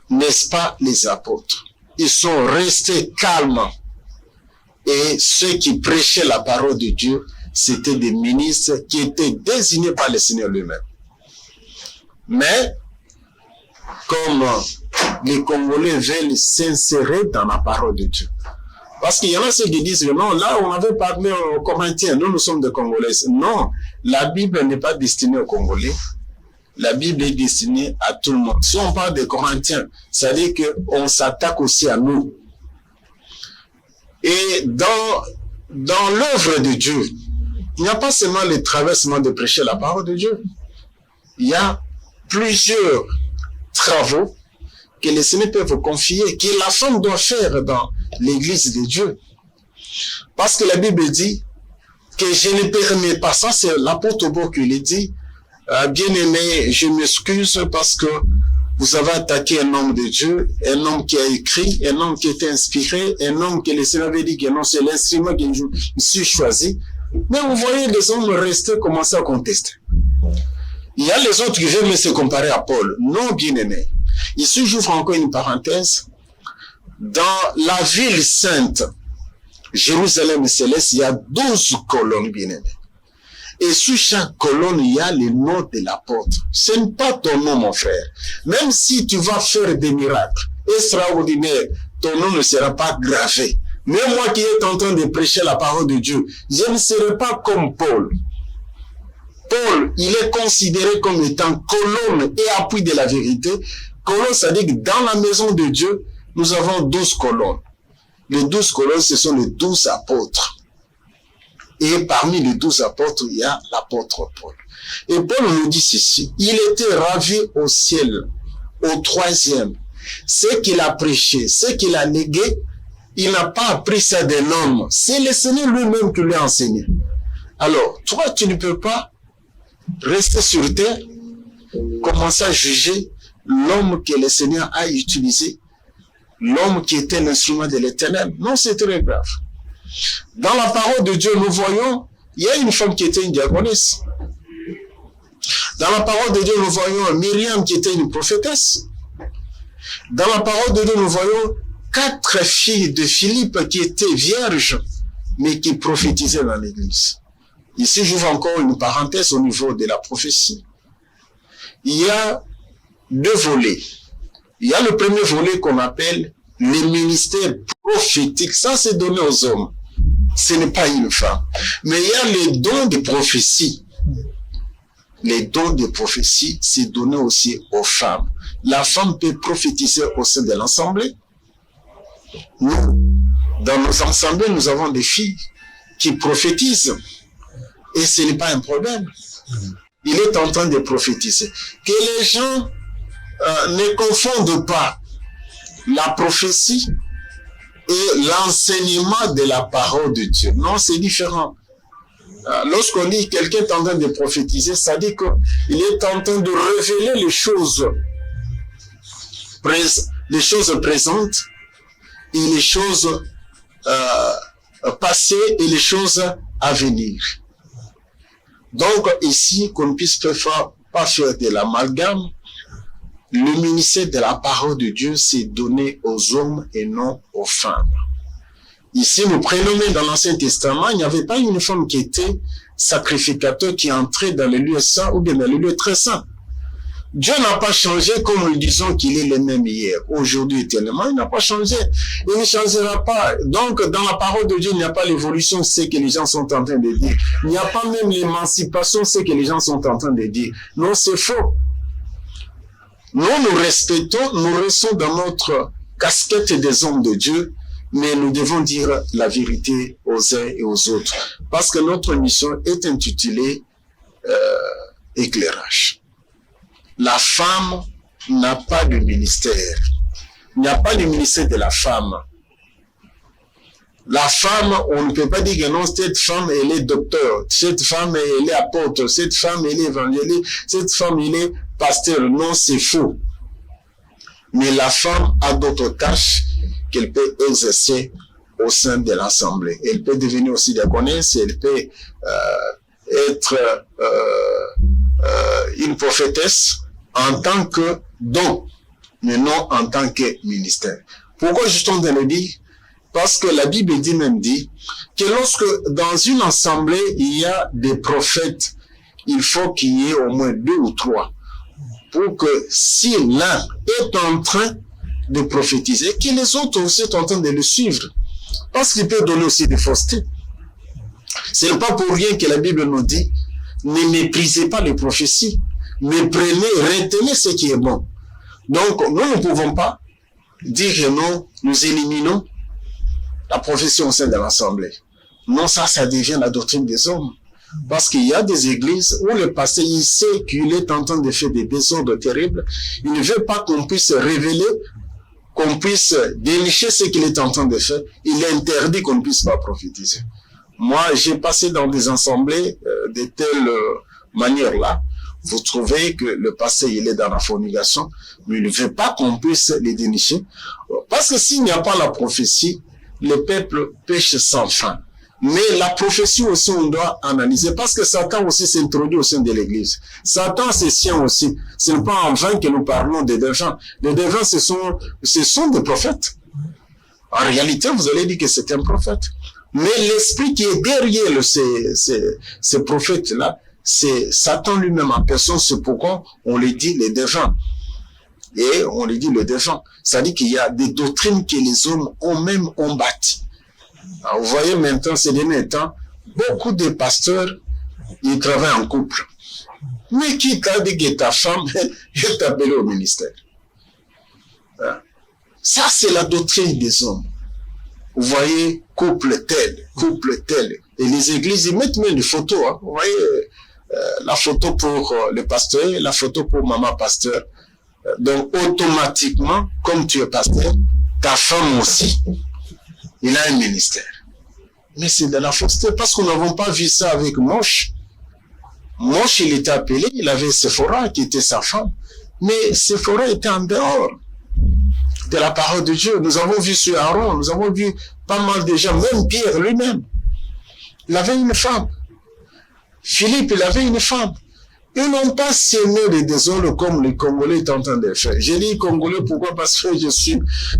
n'est-ce pas, les apôtres. Ils sont restés calmes. Et ceux qui prêchaient la parole de Dieu, c'était des ministres qui étaient désignés par le Seigneur lui-même. Mais, comme les Congolais veulent s'insérer dans la parole de Dieu. Parce qu'il y en a ceux qui disent, non, là on avait parlé aux Corinthiens, nous sommes des Congolais. Non, la Bible n'est pas destinée aux Congolais. La Bible est destinée à tout le monde. Si on parle des Corinthiens, ça veut dire qu'on s'attaque aussi à nous. Et dans l'œuvre de Dieu, il n'y a pas seulement le traversement de prêcher la parole de Dieu. Il y a plusieurs travaux que les Seigneur peut vous confier, que la femme doit faire dans l'église de Dieu. Parce que la Bible dit que je ne permets pas, ça c'est l'apôtre Paul qui le dit, bien-aimé, je m'excuse parce que vous avez attaqué un homme de Dieu, un homme qui a écrit, un homme qui était inspiré, un homme que le Seigneur avait dit que non, c'est l'instrument que je me suis choisi. Mais vous voyez les hommes rester, commencer à contester. Il y a les autres qui veulent se comparer à Paul. Non, bien-aimé. Ici, j'ouvre encore une parenthèse. Dans la ville sainte, Jérusalem céleste, il y a 12 colonnes, bien-aimés. Et sur chaque colonne, il y a le nom de l'apôtre. Ce n'est pas ton nom, mon frère. Même si tu vas faire des miracles extraordinaires, ton nom ne sera pas gravé. Mais moi qui est en train de prêcher la parole de Dieu, je ne serai pas comme Paul. Paul, il est considéré comme étant colonne et appui de la vérité. Colonne, ça dit que dans la maison de Dieu, nous avons 12 colonnes. Les 12 colonnes, ce sont les 12 apôtres. Et parmi les 12 apôtres, il y a l'apôtre Paul. Et Paul nous dit ceci, il était ravi au ciel, au 3e. Ce qu'il a prêché, ce qu'il a légué, il n'a pas appris ça d'un homme. C'est le Seigneur lui-même qui lui a enseigné. Alors, toi, tu ne peux pas rester sur terre, commencer à juger l'homme que le Seigneur a utilisé, l'homme qui était l'instrument de l'Éternel. Non, c'est très grave. Dans la parole de Dieu, nous voyons, il y a une femme qui était une diaconesse. Dans la parole de Dieu, nous voyons Myriam qui était une prophétesse. Dans la parole de Dieu, nous voyons 4 filles de Philippe qui étaient vierges, mais qui prophétisaient dans l'église. Ici, j'ouvre encore une parenthèse au niveau de la prophétie. Il y a 2 volets. Il y a le premier volet qu'on appelle les ministères prophétiques. Ça, c'est donné aux hommes. Ce n'est pas une femme. Mais il y a les dons de prophétie. Les dons de prophétie, c'est donné aussi aux femmes. La femme peut prophétiser au sein de l'assemblée. Nous, dans nos assemblées, nous avons des filles qui prophétisent. Et ce n'est pas un problème. Il est en train de prophétiser. Que les gens ne confondent pas la prophétie et l'enseignement de la parole de Dieu. Non, c'est différent. Lorsqu'on dit quelqu'un est en train de prophétiser, ça dit qu'il est en train de révéler les choses présentes et les choses passées et les choses à venir. Donc ici, qu'on ne puisse pas faire de l'amalgame, le ministère de la parole de Dieu, c'est donné aux hommes et non aux femmes. Ici, nous prenons même dans l'Ancien Testament, il n'y avait pas une femme qui était sacrificateur, qui entrait dans les lieux saints ou bien dans les lieux très saints. Dieu n'a pas changé comme nous disons qu'il est le même hier, aujourd'hui éternellement, il n'a pas changé. Il ne changera pas. Donc, dans la parole de Dieu, il n'y a pas l'évolution, c'est ce que les gens sont en train de dire. Il n'y a pas même l'émancipation, c'est ce que les gens sont en train de dire. Non, c'est faux. Nous respectons, nous restons dans notre casquette des hommes de Dieu, mais nous devons dire la vérité aux uns et aux autres. Parce que notre mission est intitulée éclairage. La femme n'a pas de ministère. Il n'y a pas de ministère de la femme. La femme, on ne peut pas dire que non, cette femme, elle est docteur, cette femme, elle est apôtre, cette femme, elle est évangéliste, cette femme, elle est pasteur. Non, c'est faux. Mais la femme a d'autres tâches qu'elle peut exercer au sein de l'assemblée. Elle peut devenir aussi diaconesse, elle peut être une prophétesse en tant que don, mais non en tant que ministère. Pourquoi je suis en train de le dire? Parce que la Bible dit que lorsque dans une assemblée, il y a des prophètes, il faut qu'il y ait au moins 2 ou 3. Pour que si l'un est en train de prophétiser, que les autres aussi sont en train de le suivre. Parce qu'il peut donner aussi des faussetés. Ce n'est pas pour rien que la Bible nous dit, ne méprisez pas les prophéties, mais retenez ce qui est bon. Donc, nous ne pouvons pas dire que nous éliminons la prophétie au sein de l'assemblée. Non, ça devient la doctrine des hommes. Parce qu'il y a des églises où le pasteur, il sait qu'il est en train de faire des désordres terribles. Il ne veut pas qu'on puisse révéler, qu'on puisse dénicher ce qu'il est en train de faire. Il interdit qu'on ne puisse pas prophétiser. Moi, j'ai passé dans des assemblées de telle manière-là. Vous trouvez que le pasteur, il est dans la fornication, mais il ne veut pas qu'on puisse les dénicher. Parce que s'il n'y a pas la prophétie, le peuple pêche sans fin. Mais la prophétie aussi, on doit analyser, parce que Satan aussi s'introduit au sein de l'église. Satan, c'est sien aussi. Ce n'est pas en vain que nous parlons des défunts. Les défunts, ce sont des prophètes. En réalité, vous allez dire que c'est un prophète. Mais l'esprit qui est derrière ces prophètes-là, c'est Satan lui-même en personne. C'est pourquoi on les dit les défunts. Et on les dit le défunt. Ça dit qu'il y a des doctrines que les hommes ont bâties. Alors, vous voyez maintenant, ces derniers temps, beaucoup de pasteurs, ils travaillent en couple. Mais qui t'a dit que ta femme est appelée au ministère? Ça, c'est la doctrine des hommes. Vous voyez, couple tel. Et les églises, ils mettent même des photos. Hein. Vous voyez, la photo pour le pasteur, la photo pour maman pasteur. Donc, automatiquement, comme tu es pasteur, ta femme aussi, il a un ministère. Mais c'est de la fausseté, parce qu'on n'avons pas vu ça avec Moche. Moche, il était appelé, il avait Séphora qui était sa femme. Mais Séphora était en dehors de la parole de Dieu. Nous avons vu sur Aaron, nous avons vu pas mal de gens, même Pierre lui-même. Il avait une femme. Philippe, il avait une femme. Ils n'ont pas sémé les désordres comme les Congolais sont en train de le faire. Je dis Congolais, pourquoi? Parce que je suis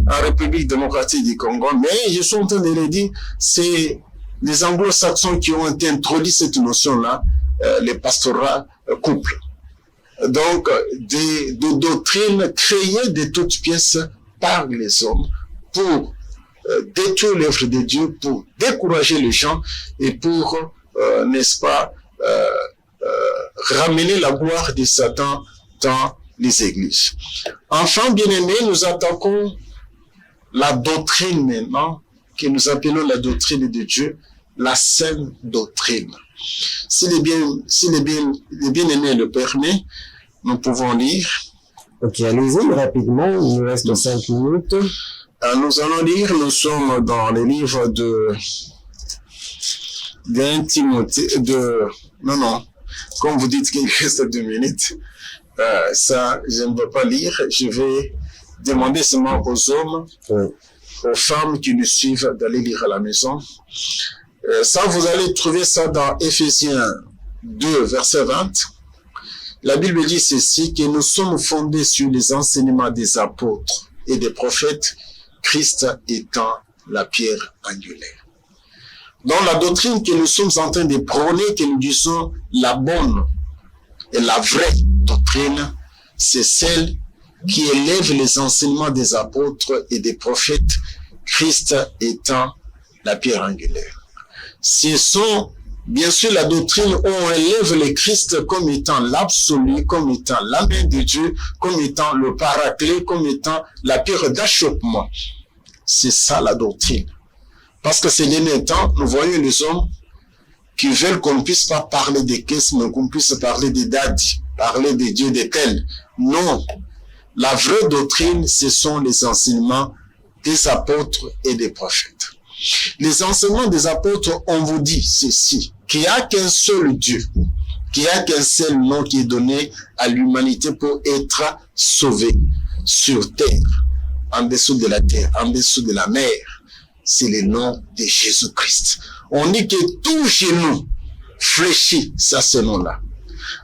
en République démocratique du Congo, mais je suis en train de le dire, c'est les anglo-saxons qui ont introduit cette notion-là, les pastorats couples. donc de doctrines créées de toutes pièces par les hommes pour détruire l'œuvre de Dieu, pour décourager les gens et pour, n'est-ce pas, ramener la gloire de Satan dans les églises. Enfin, bien-aimés, nous attaquons la doctrine maintenant, que nous appelons la doctrine de Dieu, la saine doctrine. Si les bien-aimés le permettent, nous pouvons lire. Ok, allez-y rapidement, il nous reste 5 minutes. Nous allons lire, nous sommes dans les livres non, comme vous dites qu'il reste 2 minutes, ça, je ne veux pas lire, je vais demander seulement aux hommes, aux femmes qui nous suivent d'aller lire à la maison. Ça, vous allez trouver ça dans Éphésiens 2, verset 20. La Bible dit ceci, que nous sommes fondés sur les enseignements des apôtres et des prophètes, Christ étant la pierre angulaire. Dans la doctrine que nous sommes en train de prôner, que nous disons la bonne et la vraie doctrine, c'est celle qui élève les enseignements des apôtres et des prophètes, Christ étant la pierre angulaire. Ce sont, bien sûr, la doctrine où on élève le Christ comme étant l'absolu, comme étant la main de Dieu, comme étant le paraclet, comme étant la pierre d'achoppement. C'est ça la doctrine. Parce que ces derniers temps, nous voyons les hommes qui veulent qu'on ne puisse pas parler des caisses, mais qu'on puisse parler des dadis, parler des dieux des tels. Non. La vraie doctrine, ce sont les enseignements des apôtres et des prophètes. Les enseignements des apôtres, on vous dit ceci, qu'il n'y a qu'un seul Dieu, qu'il n'y a qu'un seul nom qui est donné à l'humanité pour être sauvé sur terre, en dessous de la terre, en dessous de la mer. C'est le nom de Jésus-Christ. On dit que tout genou fléchit à ce nom-là.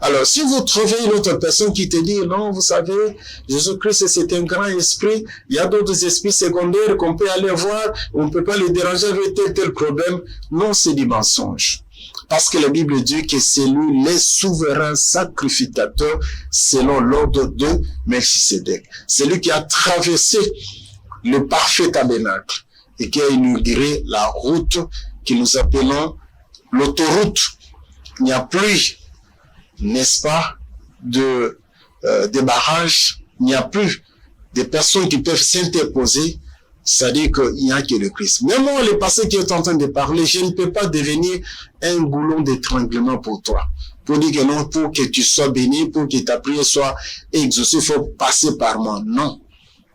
Alors, si vous trouvez une autre personne qui te dit, non, vous savez, Jésus-Christ, c'est un grand esprit, il y a d'autres esprits secondaires qu'on peut aller voir, on ne peut pas les déranger avec tel problème. Non, c'est du mensonge. Parce que la Bible dit que c'est lui le souverain sacrificateur selon l'ordre de Melchisédek. C'est lui qui a traversé le parfait tabernacle et qui a inauguré la route que nous appelons l'autoroute. Il n'y a plus, n'est-ce pas, de barrages, il n'y a plus de personnes qui peuvent s'interposer, c'est-à-dire qu'il n'y a que le Christ. Même moi, le passé qui est en train de parler, je ne peux pas devenir un goulon d'étranglement pour toi. Pour dire que non, pour que tu sois béni, pour que ta prière soit exaucée, il faut passer par moi. Non.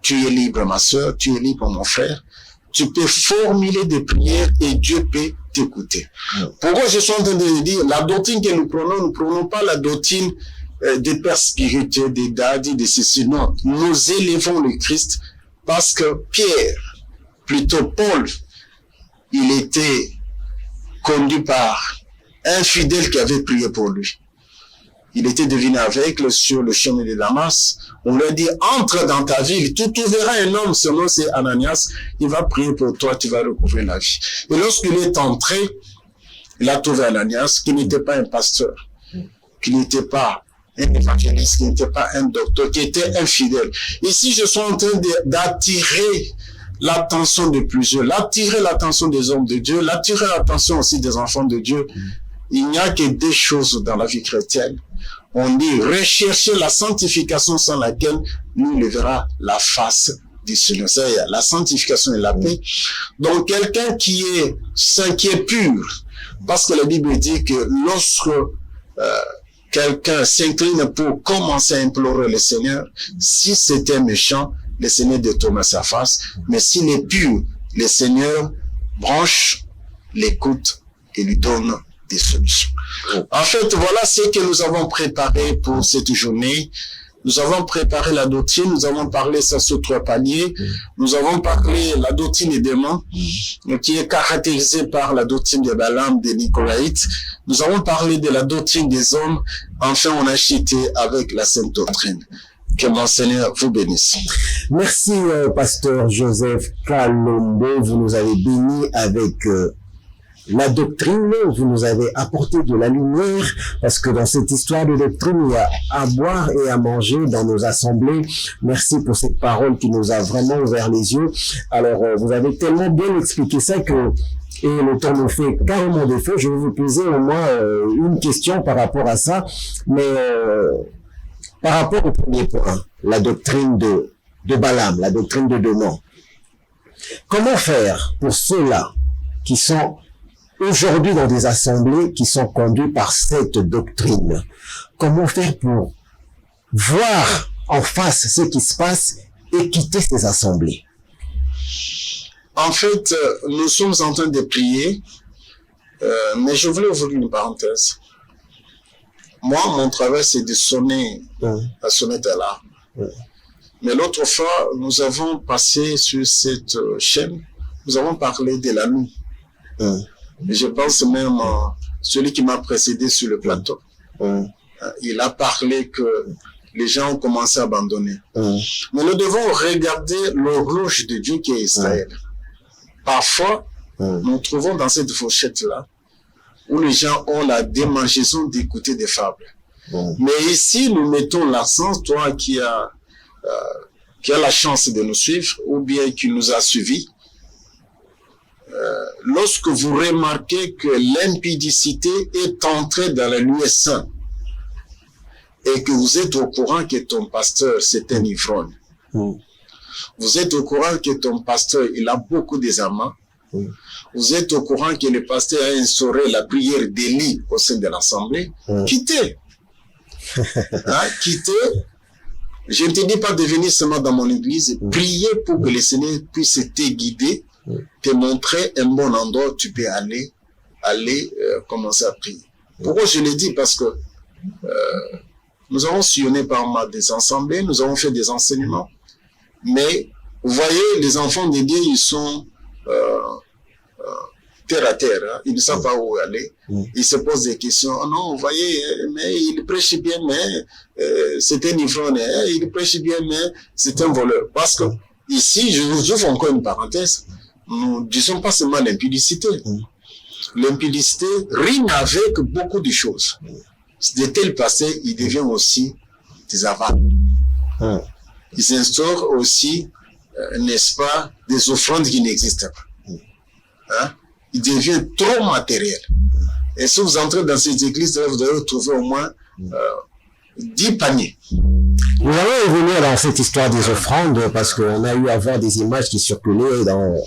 Tu es libre, ma soeur, tu es libre, mon frère. Tu peux formuler des prières et Dieu peut t'écouter. Pourquoi je suis en train de dire, la doctrine que nous prenons pas la doctrine des pères spirituels, des dadis, de ceci. Non, nous élevons le Christ parce que Pierre, plutôt Paul, il était conduit par un fidèle qui avait prié pour lui. Il était devenu aveugle sur le chemin de Damas. On lui a dit, entre dans ta ville, tu trouveras un homme, son nom c'est Ananias, il va prier pour toi, tu vas recouvrir la vie. Et lorsqu'il est entré, il a trouvé Ananias, qui n'était pas un pasteur, qui n'était pas un évangéliste, qui n'était pas un docteur, qui était un fidèle. Ici, je suis en train d'attirer l'attention de plusieurs, attirer l'attention des hommes de Dieu, attirer l'attention aussi des enfants de Dieu. Il n'y a que deux choses dans la vie chrétienne. On dit rechercher la sanctification sans laquelle nous ne verra la face du Seigneur. C'est-à-dire la sanctification et la paix. Donc quelqu'un qui est saint, qui est pur, parce que la Bible dit que lorsque quelqu'un s'incline pour commencer à implorer le Seigneur, si c'était méchant, le Seigneur détourne sa face. Mais s'il est pur, le Seigneur branche, l'écoute et lui donne des solutions. En fait, voilà ce que nous avons préparé pour cette journée. Nous avons préparé la doctrine, nous avons parlé ça sur 3 paliers. Nous avons parlé la doctrine des démons, qui est caractérisée par la doctrine de Balaam, des Nicolaïtes. Nous avons parlé de la doctrine des hommes. Enfin, on a chuté avec la sainte doctrine. Que mon Seigneur vous bénisse. Merci, pasteur Joseph Kalombo. Vous nous avez bénis avec la doctrine, vous nous avez apporté de la lumière, parce que dans cette histoire de doctrine, il y a à boire et à manger dans nos assemblées. Merci pour cette parole qui nous a vraiment ouvert les yeux. Alors, vous avez tellement bien expliqué ça que, et le temps nous fait carrément défaut, je vais vous poser au moins une question par rapport à ça, mais par rapport au premier point, la doctrine de Balaam, la doctrine de Démon. Comment faire pour ceux-là qui sont aujourd'hui dans des assemblées qui sont conduits par cette doctrine? Comment faire pour voir en face ce qui se passe et quitter ces assemblées? En fait, nous sommes en train de prier, mais je voulais ouvrir une parenthèse. Moi, mon travail, c'est de sonner la sonnette à l'alarme. Mais l'autre fois, nous avons passé sur cette chaîne, nous avons parlé de la nuit. Et je pense même celui qui m'a précédé sur le plateau. Il a parlé que les gens ont commencé à abandonner. Mais nous devons regarder l'horloge de Dieu qui est Israël. Parfois, nous trouvons dans cette fourchette-là où les gens ont la démangeaison d'écouter des fables. Mais ici, nous mettons l'accent, toi qui a la chance de nous suivre ou bien qui nous a suivis. Lorsque vous remarquez que l'impudicité est entrée dans la nuée sainte et que vous êtes au courant que ton pasteur c'est un ivrogne, vous êtes au courant que ton pasteur il a beaucoup d'amants, vous êtes au courant que le pasteur a instauré la prière d'Élie au sein de l'assemblée, quittez. Quittez. Je ne te dis pas de venir seulement dans mon église, prier pour que le Seigneur puisse te guider, te montrer un bon endroit où tu peux aller commencer à prier. Pourquoi je le dis? Parce que nous avons sillonné par mal des assemblées, nous avons fait des enseignements, mais vous voyez, les enfants de Dieu, ils sont terre à terre, ils ne savent pas où aller, ils se posent des questions. Oh non, vous voyez, mais il prêche bien, mais c'est un ivrogne, il prêche bien, mais c'est un voleur. Parce que ici, je vous ouvre encore une parenthèse, nous ne disons pas seulement l'impudicité. L'impudicité rime avec beaucoup de choses. De tels passés, ils deviennent aussi des avares. Ils instaurent aussi, n'est-ce pas, des offrandes qui n'existent pas. Il devient trop matériel. Et si vous entrez dans ces églises, vous allez trouver au moins 10 paniers. Nous allons revenir dans cette histoire des offrandes parce qu'on a eu à voir des images qui circulaient dans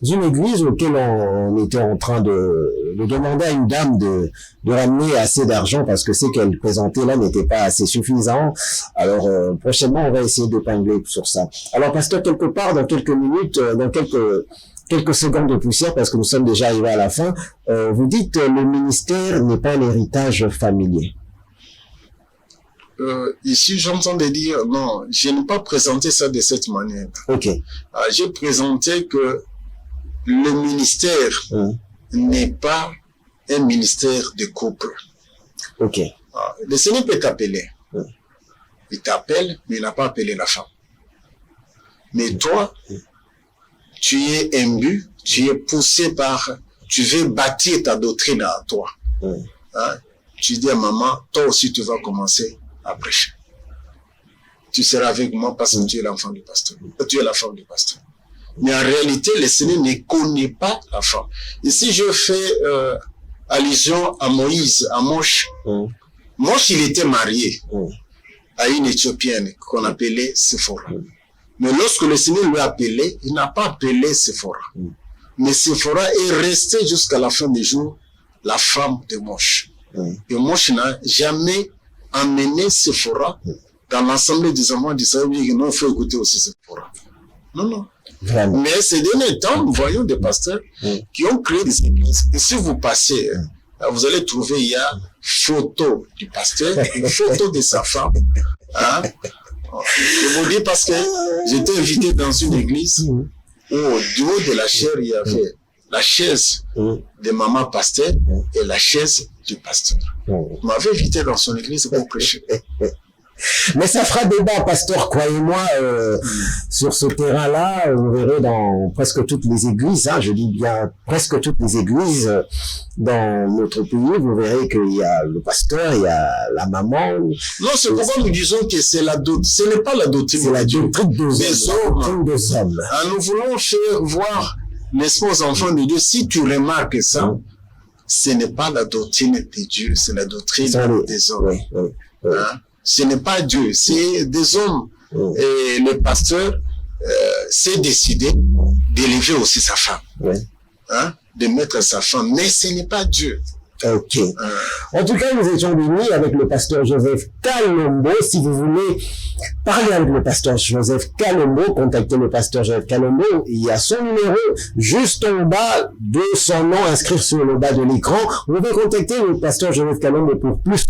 une église auquel on était en train de demander à une dame de ramener assez d'argent parce que ce qu'elle présentait là n'était pas assez suffisant. Alors prochainement on va essayer d'épingler sur ça. Alors pasteur, quelque part dans quelques minutes, dans quelques secondes de poussière, parce que nous sommes déjà arrivés à la fin, vous dites le ministère n'est pas l'héritage familier. Ici, j'entends de dire, non, je n'ai pas présenté ça de cette manière. J'ai présenté que le ministère n'est pas un ministère de couple. Le Seigneur peut t'appeler. Il t'appelle, mais il n'a pas appelé la femme. Mais toi, tu es imbu, tu es poussé par, tu veux bâtir ta doctrine à toi. Tu dis à maman, toi aussi tu vas commencer à prêcher. Tu seras avec moi parce que tu es l'enfant du pasteur. Tu es la femme du pasteur. Mais en réalité, le Seigneur ne connaît pas la femme. Ici, je fais allusion à Moïse, à Moïse. Moïse, il était marié à une Éthiopienne qu'on appelait Séphora. Mais lorsque le Seigneur lui a appelé, il n'a pas appelé Séphora. Mais Séphora est restée jusqu'à la fin des jours la femme de Moïse. Et Moïse n'a jamais amené Séphora dans l'assemblée des enfants d'Israël. Non, il faut écouter aussi Séphora. Non. Mais ces derniers temps, nous voyons des pasteurs qui ont créé des églises. Et si vous passez, vous allez trouver, il y a photo du pasteur, une photo de sa femme. Je vous dis parce que j'étais invité dans une église où, du haut de la chaire, il y avait la chaise de maman pasteur et la chaise du pasteur. Il m'avait invité dans son église pour prêcher. Mais ça fera débat, pasteur, croyez-moi, sur ce terrain-là. Vous verrez dans presque toutes les églises, je dis bien presque toutes les églises dans notre pays, vous verrez qu'il y a le pasteur, il y a la maman. Non, c'est pourquoi nous disons que ce n'est pas la doctrine. C'est la doctrine des hommes. Nous voulons faire voir, n'est-ce pas, aux enfants de Dieu, si tu remarques ça, ce n'est pas la doctrine de Dieu, c'est la doctrine des hommes. Ce n'est pas Dieu, c'est des hommes. Et le pasteur s'est décidé d'élever aussi sa femme, de mettre sa femme, mais ce n'est pas Dieu. Ok. En tout cas, nous étions bénis avec le pasteur Joseph Kalombo. Si vous voulez parler avec le pasteur Joseph Kalombo, contactez le pasteur Joseph Kalombo. Il y a son numéro juste en bas de son nom, inscrit sur le bas de l'écran. Vous pouvez contacter le pasteur Joseph Kalombo pour plus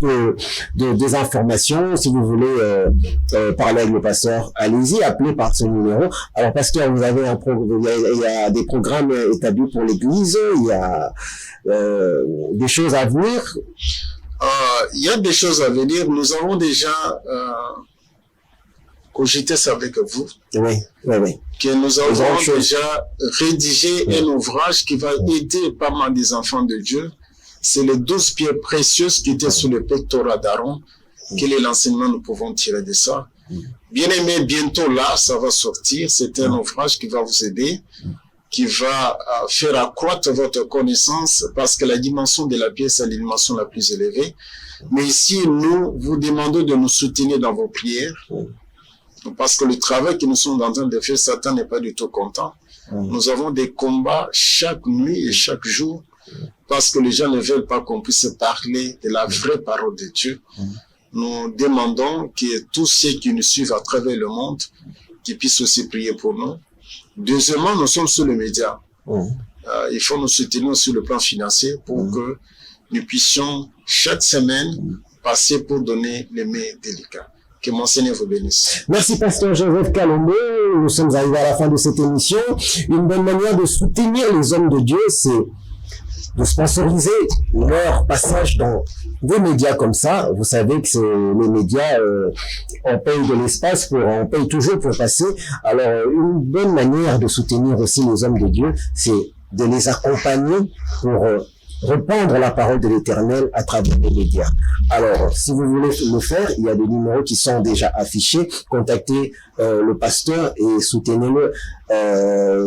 des informations. Si vous voulez parler avec le pasteur, allez-y, appelez par ce numéro. Alors, pasteur, vous avez il y a des programmes établis pour l'église. Il y a des choses à venir. Il y a des choses à venir. Nous avons déjà cogité ça avec vous. Oui. Que nous avons déjà rédigé un ouvrage qui va aider pas mal des enfants de Dieu. C'est les 12 pierres précieuses qui étaient sur le pectorat d'Aaron. Quel est l'enseignement que nous pouvons tirer de ça? Bien aimé, bientôt là, ça va sortir. C'est un ouvrage qui va vous aider, qui va faire accroître votre connaissance, parce que la dimension de la pièce est la dimension la plus élevée. Mais ici, nous vous demandons de nous soutenir dans vos prières, parce que le travail que nous sommes en train de faire, Satan n'est pas du tout content. Nous avons des combats chaque nuit et chaque jour, parce que les gens ne veulent pas qu'on puisse parler de la vraie parole de Dieu. Nous demandons que tous ceux qui nous suivent à travers le monde, qui puissent aussi prier pour nous. Deuxièmement, nous sommes sur les médias. Il faut nous soutenir sur le plan financier pour que nous puissions chaque semaine passer pour donner les mails délicats. Que mon Seigneur vous bénisse. Merci, pasteur Joseph Kalombo. Nous sommes arrivés à la fin de cette émission. Une bonne manière de soutenir les hommes de Dieu, c'est de sponsoriser leur passage dans des médias comme ça. Vous savez que les médias, on paye de l'espace, on paye toujours pour passer. Alors, une bonne manière de soutenir aussi les hommes de Dieu, c'est de les accompagner pour répandre la parole de l'Éternel à travers les médias. Alors, si vous voulez le faire, il y a des numéros qui sont déjà affichés. Contactez le pasteur et soutenez-le.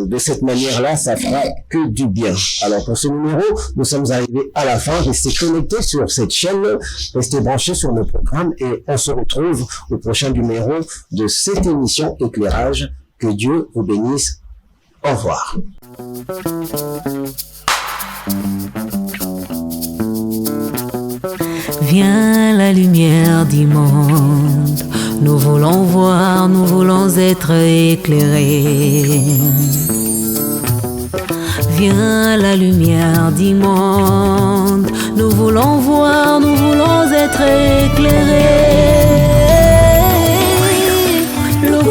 De cette manière-là, ça fera que du bien. Alors, pour ce numéro, nous sommes arrivés à la fin. Restez connectés sur cette chaîne, restez branchés sur nos programmes et on se retrouve au prochain numéro de cette émission Éclairage. Que Dieu vous bénisse. Au revoir. Viens la lumière du monde, nous voulons voir, nous voulons être éclairés. Viens la lumière du monde, nous voulons voir, nous voulons être éclairés. Le